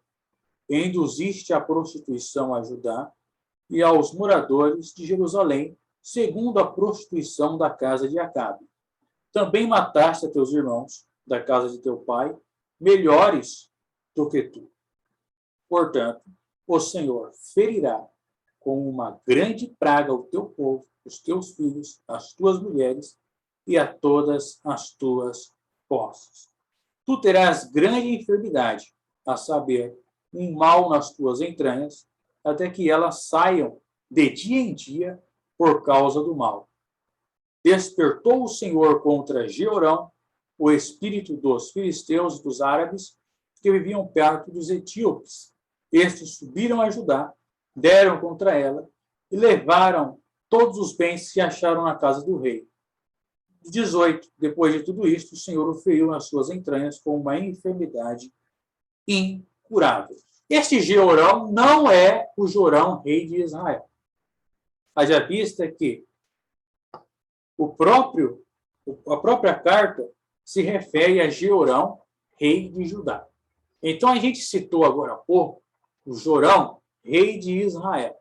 [SPEAKER 1] e induziste a prostituição a Judá e aos moradores de Jerusalém, segundo a prostituição da casa de Acabe. Também mataste a teus irmãos da casa de teu pai, melhores do que tu. Portanto, o Senhor ferirá com uma grande praga o teu povo, os teus filhos, as tuas mulheres e a todas as tuas posses. Tu terás grande enfermidade, a saber, um mal nas tuas entranhas, até que elas saiam de dia em dia por causa do mal. Despertou o Senhor contra Jeorão o espírito dos filisteus e dos árabes que viviam perto dos etíopes. Estes subiram a Judá, deram contra ela e levaram todos os bens que se acharam na casa do rei. 18. Depois de tudo isto, o Senhor o feriu nas suas entranhas com uma enfermidade incurável. Este Jeorão não é o Jorão, rei de Israel. Haja vista que a própria carta se refere a Jeorão, rei de Judá. Então, a gente citou agora há pouco o Jorão, rei de Israel.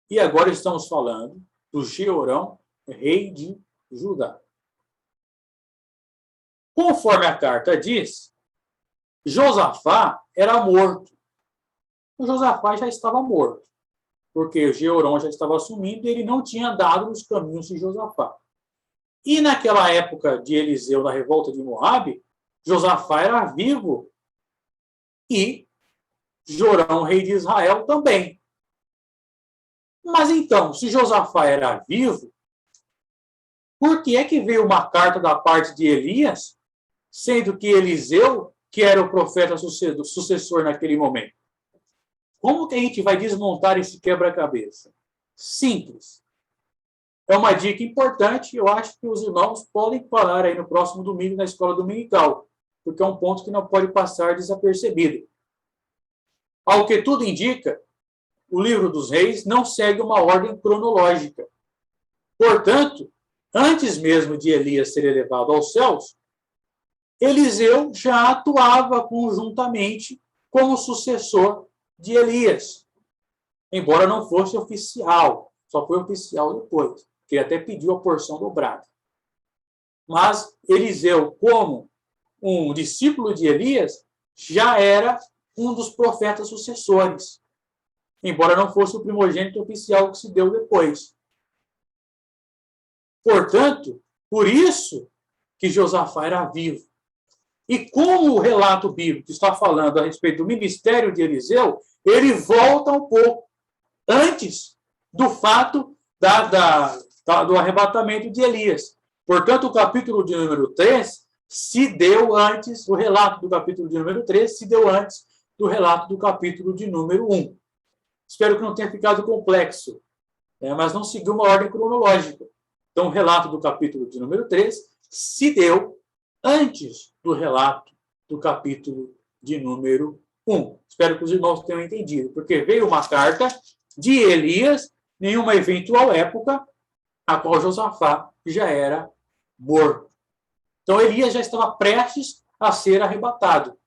[SPEAKER 1] E agora estamos falando do Jeorão, rei de Judá. Conforme a carta diz, Josafá era morto. O Josafá já estava morto, porque Jeorão já estava assumindo e ele não tinha andado nos caminhos de Josafá. E naquela época de Eliseu, na revolta de Moabe, Josafá era vivo e Jorão, rei de Israel, também. Mas então, se Josafá era vivo, por que é que veio uma carta da parte de Elias, sendo que Eliseu, que era o profeta sucessor naquele momento? Como que a gente vai desmontar esse quebra-cabeça? simples. É uma dica importante, eu acho que os irmãos podem falar aí no próximo domingo na escola dominical, porque é um ponto que não pode passar desapercebido. Ao que tudo indica, o livro dos reis não segue uma ordem cronológica. Portanto, antes mesmo de Elias ser elevado aos céus, Eliseu já atuava conjuntamente como sucessor de Elias, embora não fosse oficial, só foi oficial depois, que ele até pediu a porção dobrada. Mas Eliseu, como um discípulo de Elias, já era um dos profetas sucessores, embora não fosse o primogênito oficial que se deu depois. Portanto, por isso que Josafá era vivo. E como o relato bíblico está falando a respeito do ministério de Eliseu, ele volta um pouco antes do fato do arrebatamento de Elias. Portanto, o capítulo de número 3 se deu antes, o relato do capítulo de número 3 se deu antes do relato do capítulo de número 1. Espero que não tenha ficado complexo, mas não seguiu uma ordem cronológica. Então, o relato do capítulo de número 3 se deu antes do relato do capítulo de número 1. Espero que os irmãos tenham entendido, porque veio uma carta de Elias em uma eventual época a qual Josafá já era morto. Então, Elias já estava prestes a ser arrebatado,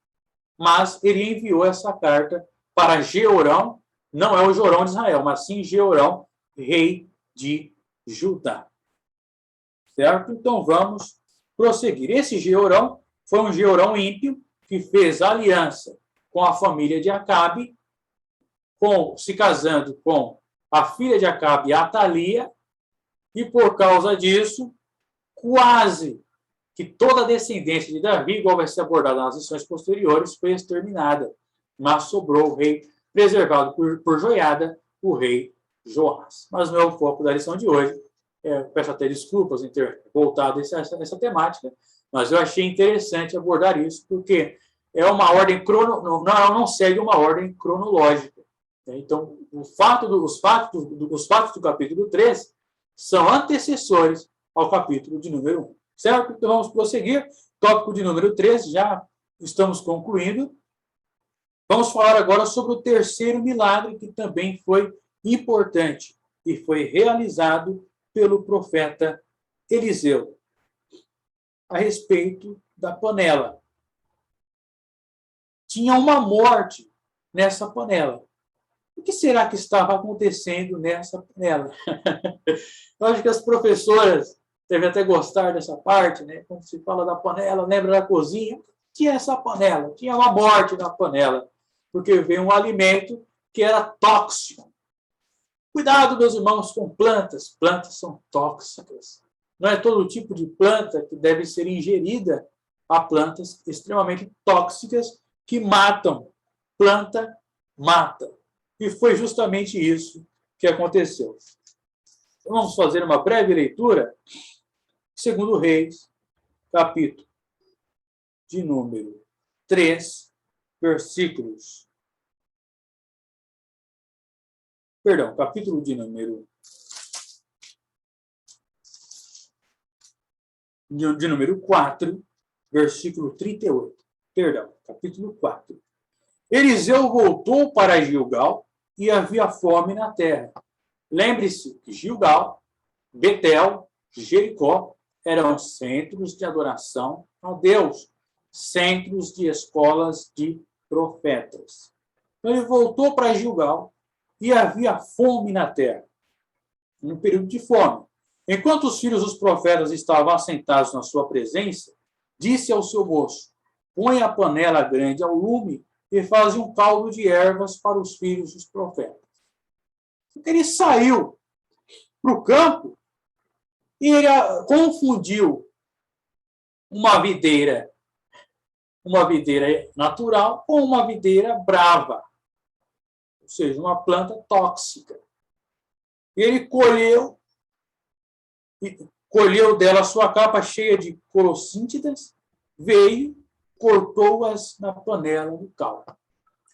[SPEAKER 1] mas ele enviou essa carta para Jeorão, não é o Jorão de Israel, mas sim Jeorão, rei de Judá. Certo? Então, vamos prosseguir. Esse Jeorão foi um Jeorão ímpio que fez aliança com a família de Acabe, se casando com a filha de Acabe, Atalia, e por causa disso, quase que toda a descendência de Davi, igual vai ser abordado nas lições posteriores, foi exterminada. Mas sobrou o rei preservado por Joiada, o rei Joás. Mas não é o foco da lição de hoje. Peço até desculpas em ter voltado essa temática, mas eu achei interessante abordar isso, porque é uma ordem não segue uma ordem cronológica. Então, os fatos do capítulo 3 são antecessores ao capítulo de número 1. Certo? Então, vamos prosseguir. Tópico de número 3, já estamos concluindo. Vamos falar agora sobre o terceiro milagre, que também foi importante e foi realizado pelo profeta Eliseu, a respeito da panela. Tinha uma morte nessa panela. O que será que estava acontecendo nessa panela? Eu acho que as professoras devem até gostar dessa parte, né? Quando se fala da panela, lembra da cozinha? Tinha essa panela, tinha uma morte na panela, porque veio um alimento que era tóxico. Cuidado, meus irmãos, com plantas. Plantas são tóxicas. Não é todo tipo de planta que deve ser ingerida. Há plantas extremamente tóxicas que matam. Planta mata. E foi justamente isso que aconteceu. Vamos fazer uma breve leitura. Segundo Reis, capítulo de número 3, versículos. Perdão, capítulo de número 4, versículo 38. Perdão, capítulo 4. Eliseu voltou para Gilgal e havia fome na terra. Lembre-se que Gilgal, Betel, Jericó eram centros de adoração a Deus, centros de escolas de profetas. Então ele voltou para Gilgal e havia fome na terra, um período de fome. Enquanto os filhos dos profetas estavam assentados na sua presença, disse ao seu moço: põe a panela grande ao lume e faz um caldo de ervas para os filhos dos profetas. Ele saiu para o campo e ele confundiu uma videira natural com uma videira brava, ou seja, uma planta tóxica. Ele colheu dela a sua capa cheia de colossíntidas, veio, cortou-as na panela do caldo.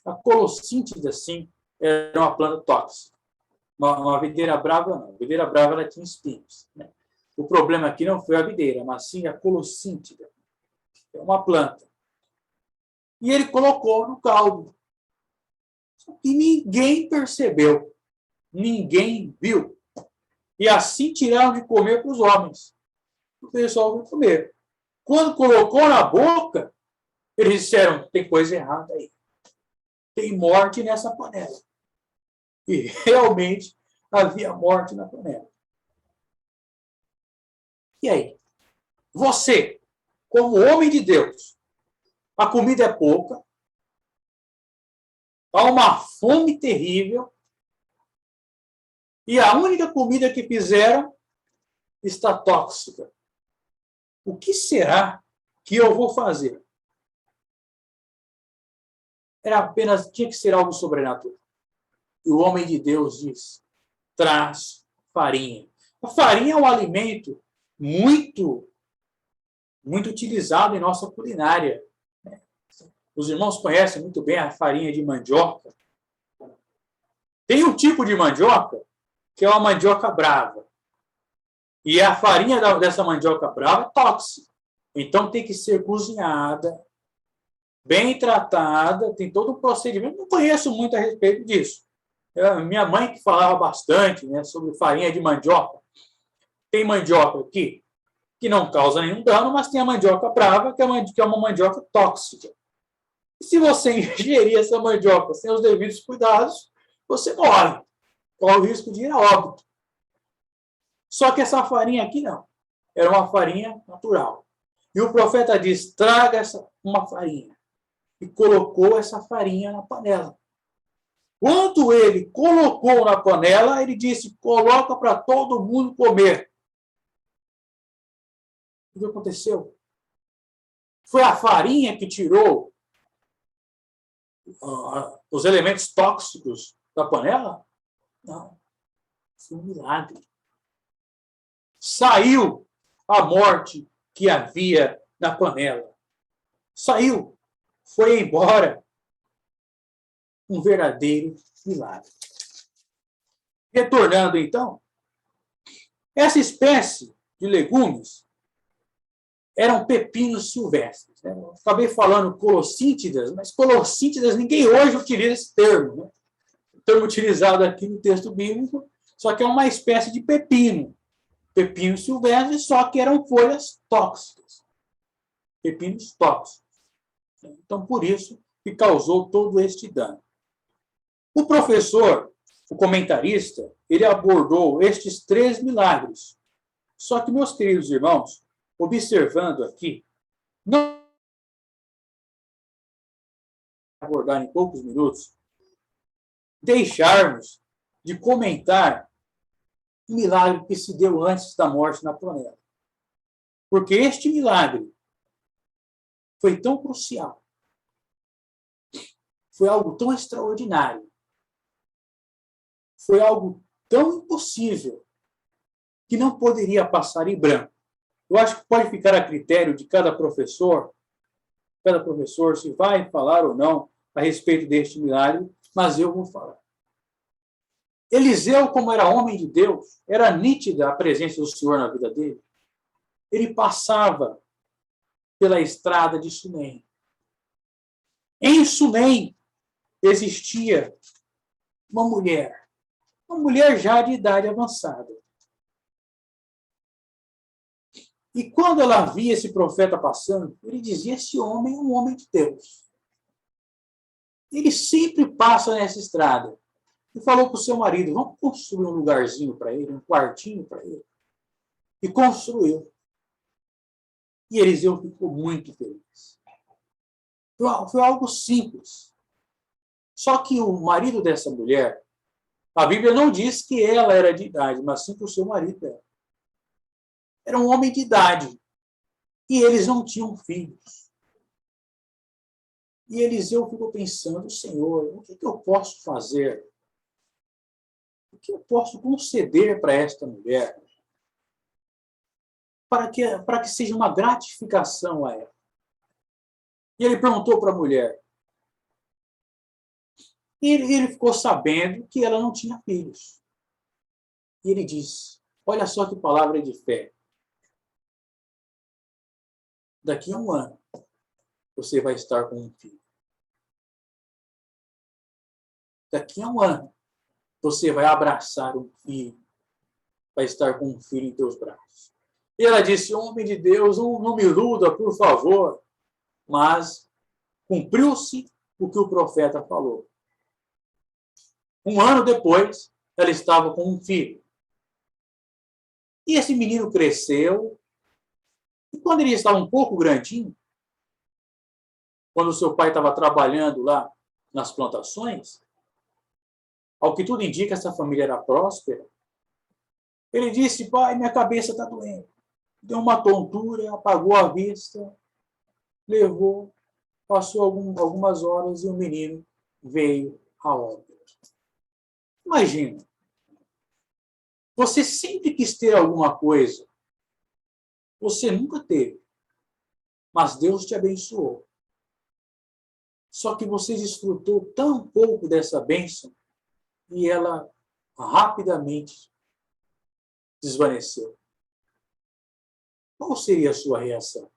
[SPEAKER 1] A colossíntida, sim, era uma planta tóxica. Uma videira brava, não. A videira brava ela tinha espinhos. Né? O problema aqui não foi a videira, mas sim a colossíntida. É uma planta. E ele colocou no caldo. Só que ninguém percebeu. Ninguém viu. E assim tiraram de comer para os homens. O pessoal vai comer. Quando colocou na boca, eles disseram, tem coisa errada aí. Tem morte nessa panela. E realmente havia morte na panela. E aí? Você, como homem de Deus, a comida é pouca, há uma fome terrível, e a única comida que fizeram está tóxica. O que será que eu vou fazer? Tinha que ser algo sobrenatural. E o homem de Deus diz, traz farinha. A farinha é um alimento muito utilizado em nossa culinária. Os irmãos conhecem muito bem a farinha de mandioca. Tem um tipo de mandioca que é uma mandioca brava. E a farinha dessa mandioca brava é tóxica. Então tem que ser cozinhada, bem tratada, tem todo um procedimento. Não conheço muito a respeito disso. Minha mãe que falava bastante, né, sobre farinha de mandioca. Tem mandioca aqui que não causa nenhum dano, mas tem a mandioca brava, que é uma mandioca tóxica. E se você ingerir essa mandioca sem os devidos cuidados, você morre. Corre o risco de ir a óbito. Só que essa farinha aqui não. Era uma farinha natural. E o profeta diz, traga uma farinha. E colocou essa farinha na panela. Quando ele colocou na panela, ele disse, coloca para todo mundo comer. O que aconteceu? Foi a farinha que tirou os elementos tóxicos da panela? Não. Foi um milagre. Saiu a morte que havia na panela. Saiu. Foi embora. Um verdadeiro milagre. Retornando, então, essa espécie de legumes eram pepinos silvestres. Né? Eu acabei falando colossíntidas, mas colossíntidas, ninguém hoje utiliza esse termo. Né? O termo utilizado aqui no texto bíblico, só que é uma espécie de pepino. Pepino silvestre, só que eram folhas tóxicas. Pepinos tóxicos. Então, por isso que causou todo este dano. O professor, o comentarista, ele abordou estes 3 milagres. Só que, meus queridos irmãos, observando aqui, não abordar em poucos minutos, deixarmos de comentar o milagre que se deu antes da morte na panela. Porque este milagre foi tão crucial, foi algo tão extraordinário, foi algo tão impossível, que não poderia passar em branco. Eu acho que pode ficar a critério de cada professor se vai falar ou não a respeito deste milagre, mas eu vou falar. Eliseu, como era homem de Deus, era nítida a presença do Senhor na vida dele. Ele passava pela estrada de Sunem. Em Sunem existia uma mulher já de idade avançada. E quando ela via esse profeta passando, ele dizia, esse homem é um homem de Deus. Ele sempre passa nessa estrada. E falou para o seu marido, vamos construir um lugarzinho para ele, um quartinho para ele. E construiu. E Eliseu ficou muito feliz. Foi algo simples. Só que o marido dessa mulher, a Bíblia não diz que ela era de idade, mas sim que o seu marido era. Era um homem de idade. E eles não tinham filhos. E Eliseu ficou pensando, Senhor, o que eu posso fazer? O que eu posso conceder para esta mulher? Para que seja uma gratificação a ela. E ele perguntou para a mulher. E ele ficou sabendo que ela não tinha filhos. E ele disse, olha só que palavra de fé. Daqui a um ano, você vai estar com um filho. Daqui a um ano, você vai abraçar um filho. Vai estar com um filho em teus braços. E ela disse, homem de Deus, não me iluda, por favor. Mas cumpriu-se o que o profeta falou. Um ano depois, ela estava com um filho. E esse menino cresceu. E quando ele estava um pouco grandinho, quando o seu pai estava trabalhando lá nas plantações, ao que tudo indica, essa família era próspera, ele disse, pai, minha cabeça está doendo. Deu uma tontura, apagou a vista, levou, passou algumas horas e o menino veio a óbito. Imagina, você sempre quis ter alguma coisa, você nunca teve, mas Deus te abençoou. Só que você desfrutou tão pouco dessa bênção e ela rapidamente desvaneceu. Qual seria a sua reação?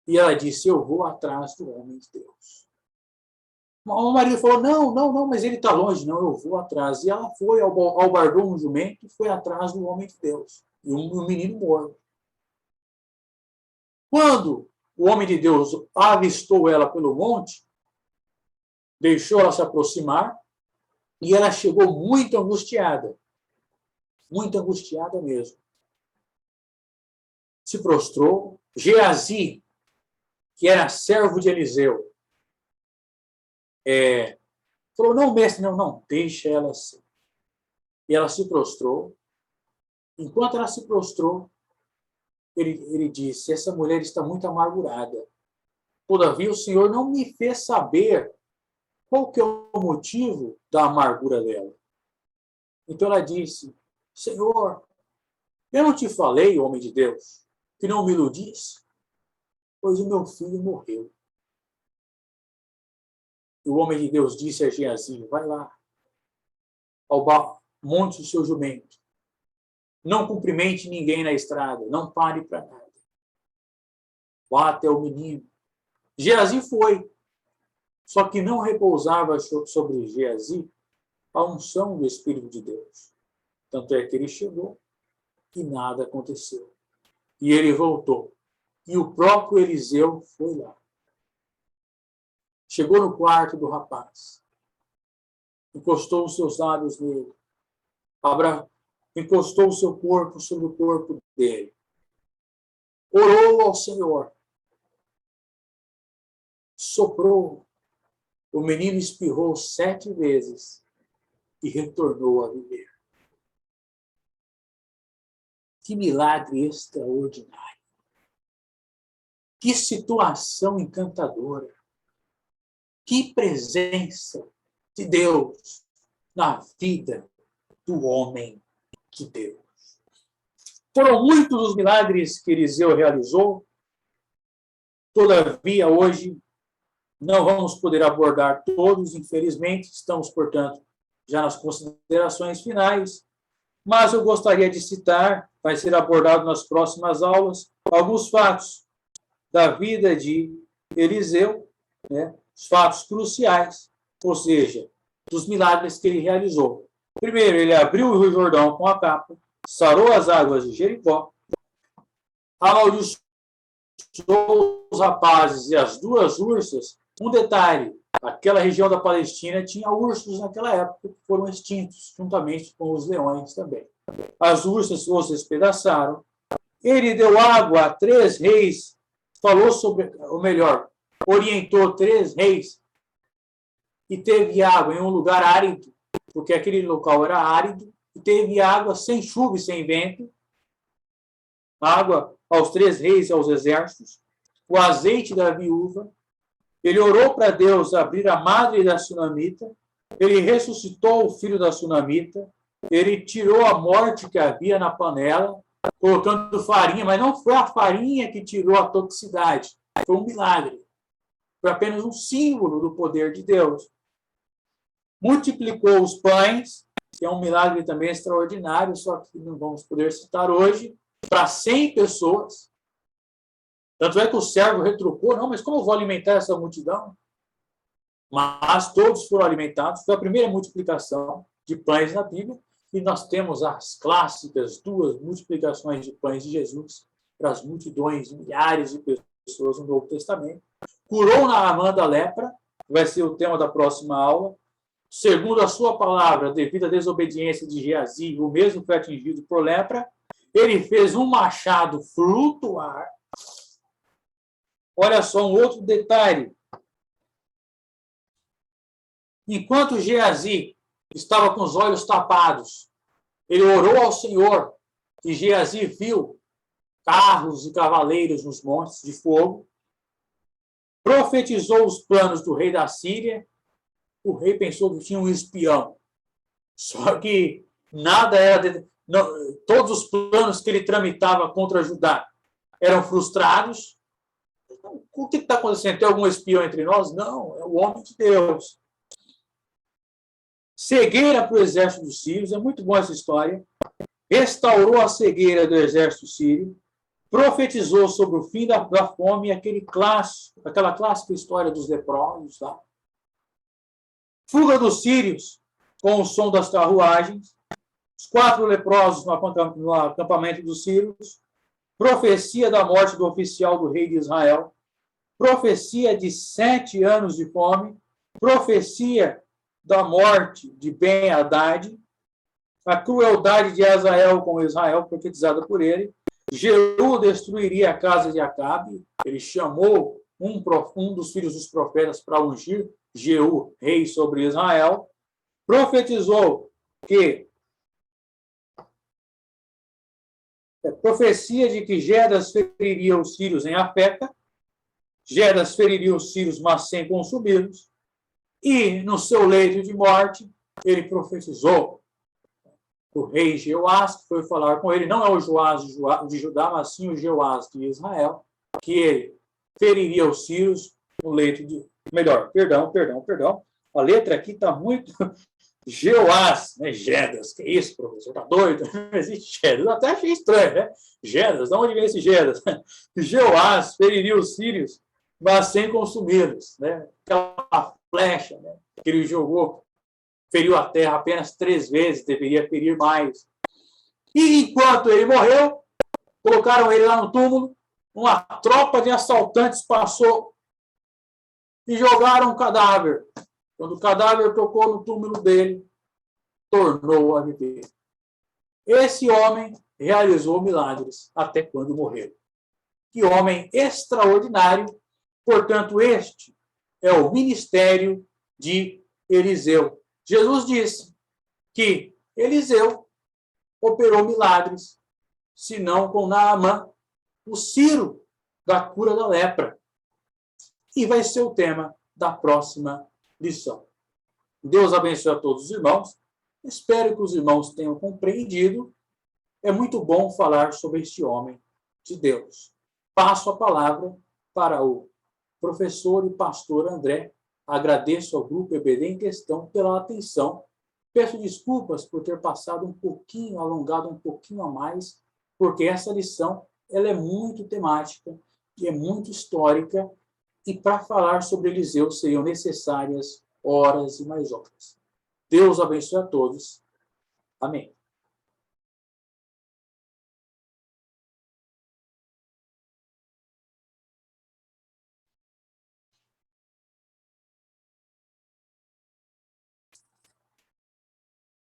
[SPEAKER 1] E ela disse, eu vou atrás do homem de Deus. O marido falou, não, mas ele está longe. Não, eu vou atrás. E ela foi ao bardou um jumento e foi atrás do homem de Deus. E o menino morto. Quando o homem de Deus avistou ela pelo monte, deixou ela se aproximar e ela chegou muito angustiada mesmo. Se prostrou. Geazi, que era servo de Eliseu, falou, não, mestre, não, deixa ela assim. E ela se prostrou. Enquanto ela se prostrou, ele disse, essa mulher está muito amargurada. Todavia, o Senhor não me fez saber qual que é o motivo da amargura dela. Então ela disse, Senhor, eu não te falei, homem de Deus, que não me iludisse? Pois o meu filho morreu. E o homem de Deus disse a Geazi, vai lá, ao monte do seu jumento. Não cumprimente ninguém na estrada, não pare para nada. Vá até o menino. Geazi foi, só que não repousava sobre Geazi a unção do Espírito de Deus. Tanto é que ele chegou e nada aconteceu. E ele voltou. E o próprio Eliseu foi lá. Chegou no quarto do rapaz. Encostou os seus lábios nele. Encostou o seu corpo sobre o corpo dele. Orou ao Senhor. Soprou. O menino espirrou 7 vezes e retornou a viver. Que milagre extraordinário. Que situação encantadora. Que presença de Deus na vida do homem de Deus. Foram muitos os milagres que Eliseu realizou. Todavia, hoje, não vamos poder abordar todos, infelizmente. Estamos, portanto, já nas considerações finais. Mas eu gostaria de citar, vai ser abordado nas próximas aulas, alguns fatos da vida de Eliseu, os fatos cruciais, ou seja, dos milagres que ele realizou. Primeiro, ele abriu o Rio Jordão com a capa, sarou as águas de Jericó, amaldiçoou os rapazes e as 2 ursas. Um detalhe, aquela região da Palestina tinha ursos naquela época que foram extintos, juntamente com os leões também. As ursas os despedaçaram. Ele deu água a 3 reis, falou sobre, ou melhor, orientou 3 reis e teve água em um lugar árido, porque aquele local era árido, e teve água sem chuva e sem vento, água aos 3 reis e aos exércitos, o azeite da viúva. Ele orou para Deus abrir a madre da sunamita, ele ressuscitou o filho da sunamita, ele tirou a morte que havia na panela, colocando farinha, mas não foi a farinha que tirou a toxicidade, foi um milagre. Foi apenas um símbolo do poder de Deus. Multiplicou os pães, que é um milagre também extraordinário, só que não vamos poder citar hoje, para 100 pessoas. Tanto é que o servo retrucou, não, mas como eu vou alimentar essa multidão? Mas todos foram alimentados, foi a primeira multiplicação de pães na Bíblia, e nós temos as clássicas 2 multiplicações de pães de Jesus para as multidões, milhares de pessoas no Novo Testamento. Curou Naamã da lepra, vai ser o tema da próxima aula. Segundo a sua palavra, devido à desobediência de Geazi, o mesmo foi atingido por lepra. Ele fez um machado flutuar. Olha só um outro detalhe. Enquanto Geazi estava com os olhos tapados, ele orou ao Senhor, e Geazi viu carros e cavaleiros nos montes de fogo, profetizou os planos do rei da Síria. O rei pensou que tinha um espião, só que nada era... todos os planos que ele tramitava contra Judá eram frustrados. O que está acontecendo? Tem algum espião entre nós? Não, é o homem de Deus. Cegueira para o exército dos sírios, é muito boa essa história. Restaurou a cegueira do exército sírio, profetizou sobre o fim da fome, aquela clássica história dos leprosos. Tá? Fuga dos sírios com o som das carruagens, os 4 leprosos no acampamento dos sírios, profecia da morte do oficial do rei de Israel, profecia de 7 anos de fome, profecia da morte de Ben-Hadad, a crueldade de Hazael com Israel, profetizada por ele. Jeú destruiria a casa de Acabe. Ele chamou um dos filhos dos profetas para ungir Jeú, rei sobre Israel. Profetizou que profecia de que Gedas feriria os sírios em Afeca. Gedas feriria os sírios, mas sem consumi-los. E, no seu leito de morte, ele profetizou o rei Jeoás, que foi falar com ele, não é o Joás de Judá, mas sim o Jeoás de Israel, que ele feriria os sírios no leito de... Perdão. A letra aqui está muito... Jeoás, né? Gedas, que isso, professor? Está doido? Não existe Gedas. Eu até achei estranho, né? Gedas, de onde vem esse Gedas? Jeoás feriria os sírios, mas sem consumi-los, né? Aquela flecha, né, que ele jogou, feriu a terra apenas 3 vezes, deveria ferir mais. E enquanto ele morreu, colocaram ele lá no túmulo, uma tropa de assaltantes passou e jogaram um cadáver. Quando o cadáver tocou no túmulo dele, tornou a viver. Esse homem realizou milagres até quando morreu. Que homem extraordinário! Portanto, este é o ministério de Eliseu. Jesus disse que Eliseu operou milagres, se não com Naamã, o sírio da cura da lepra. E vai ser o tema da próxima lição. Deus abençoe a todos os irmãos. Espero que os irmãos tenham compreendido. É muito bom falar sobre este homem de Deus. Passo a palavra para o professor e pastor André. Agradeço ao grupo EBD em questão pela atenção. Peço desculpas por ter passado um pouquinho, alongado um pouquinho a mais, porque essa lição ela é muito temática e é muito histórica, e para falar sobre Eliseu seriam necessárias horas e mais horas. Deus abençoe a todos. Amém.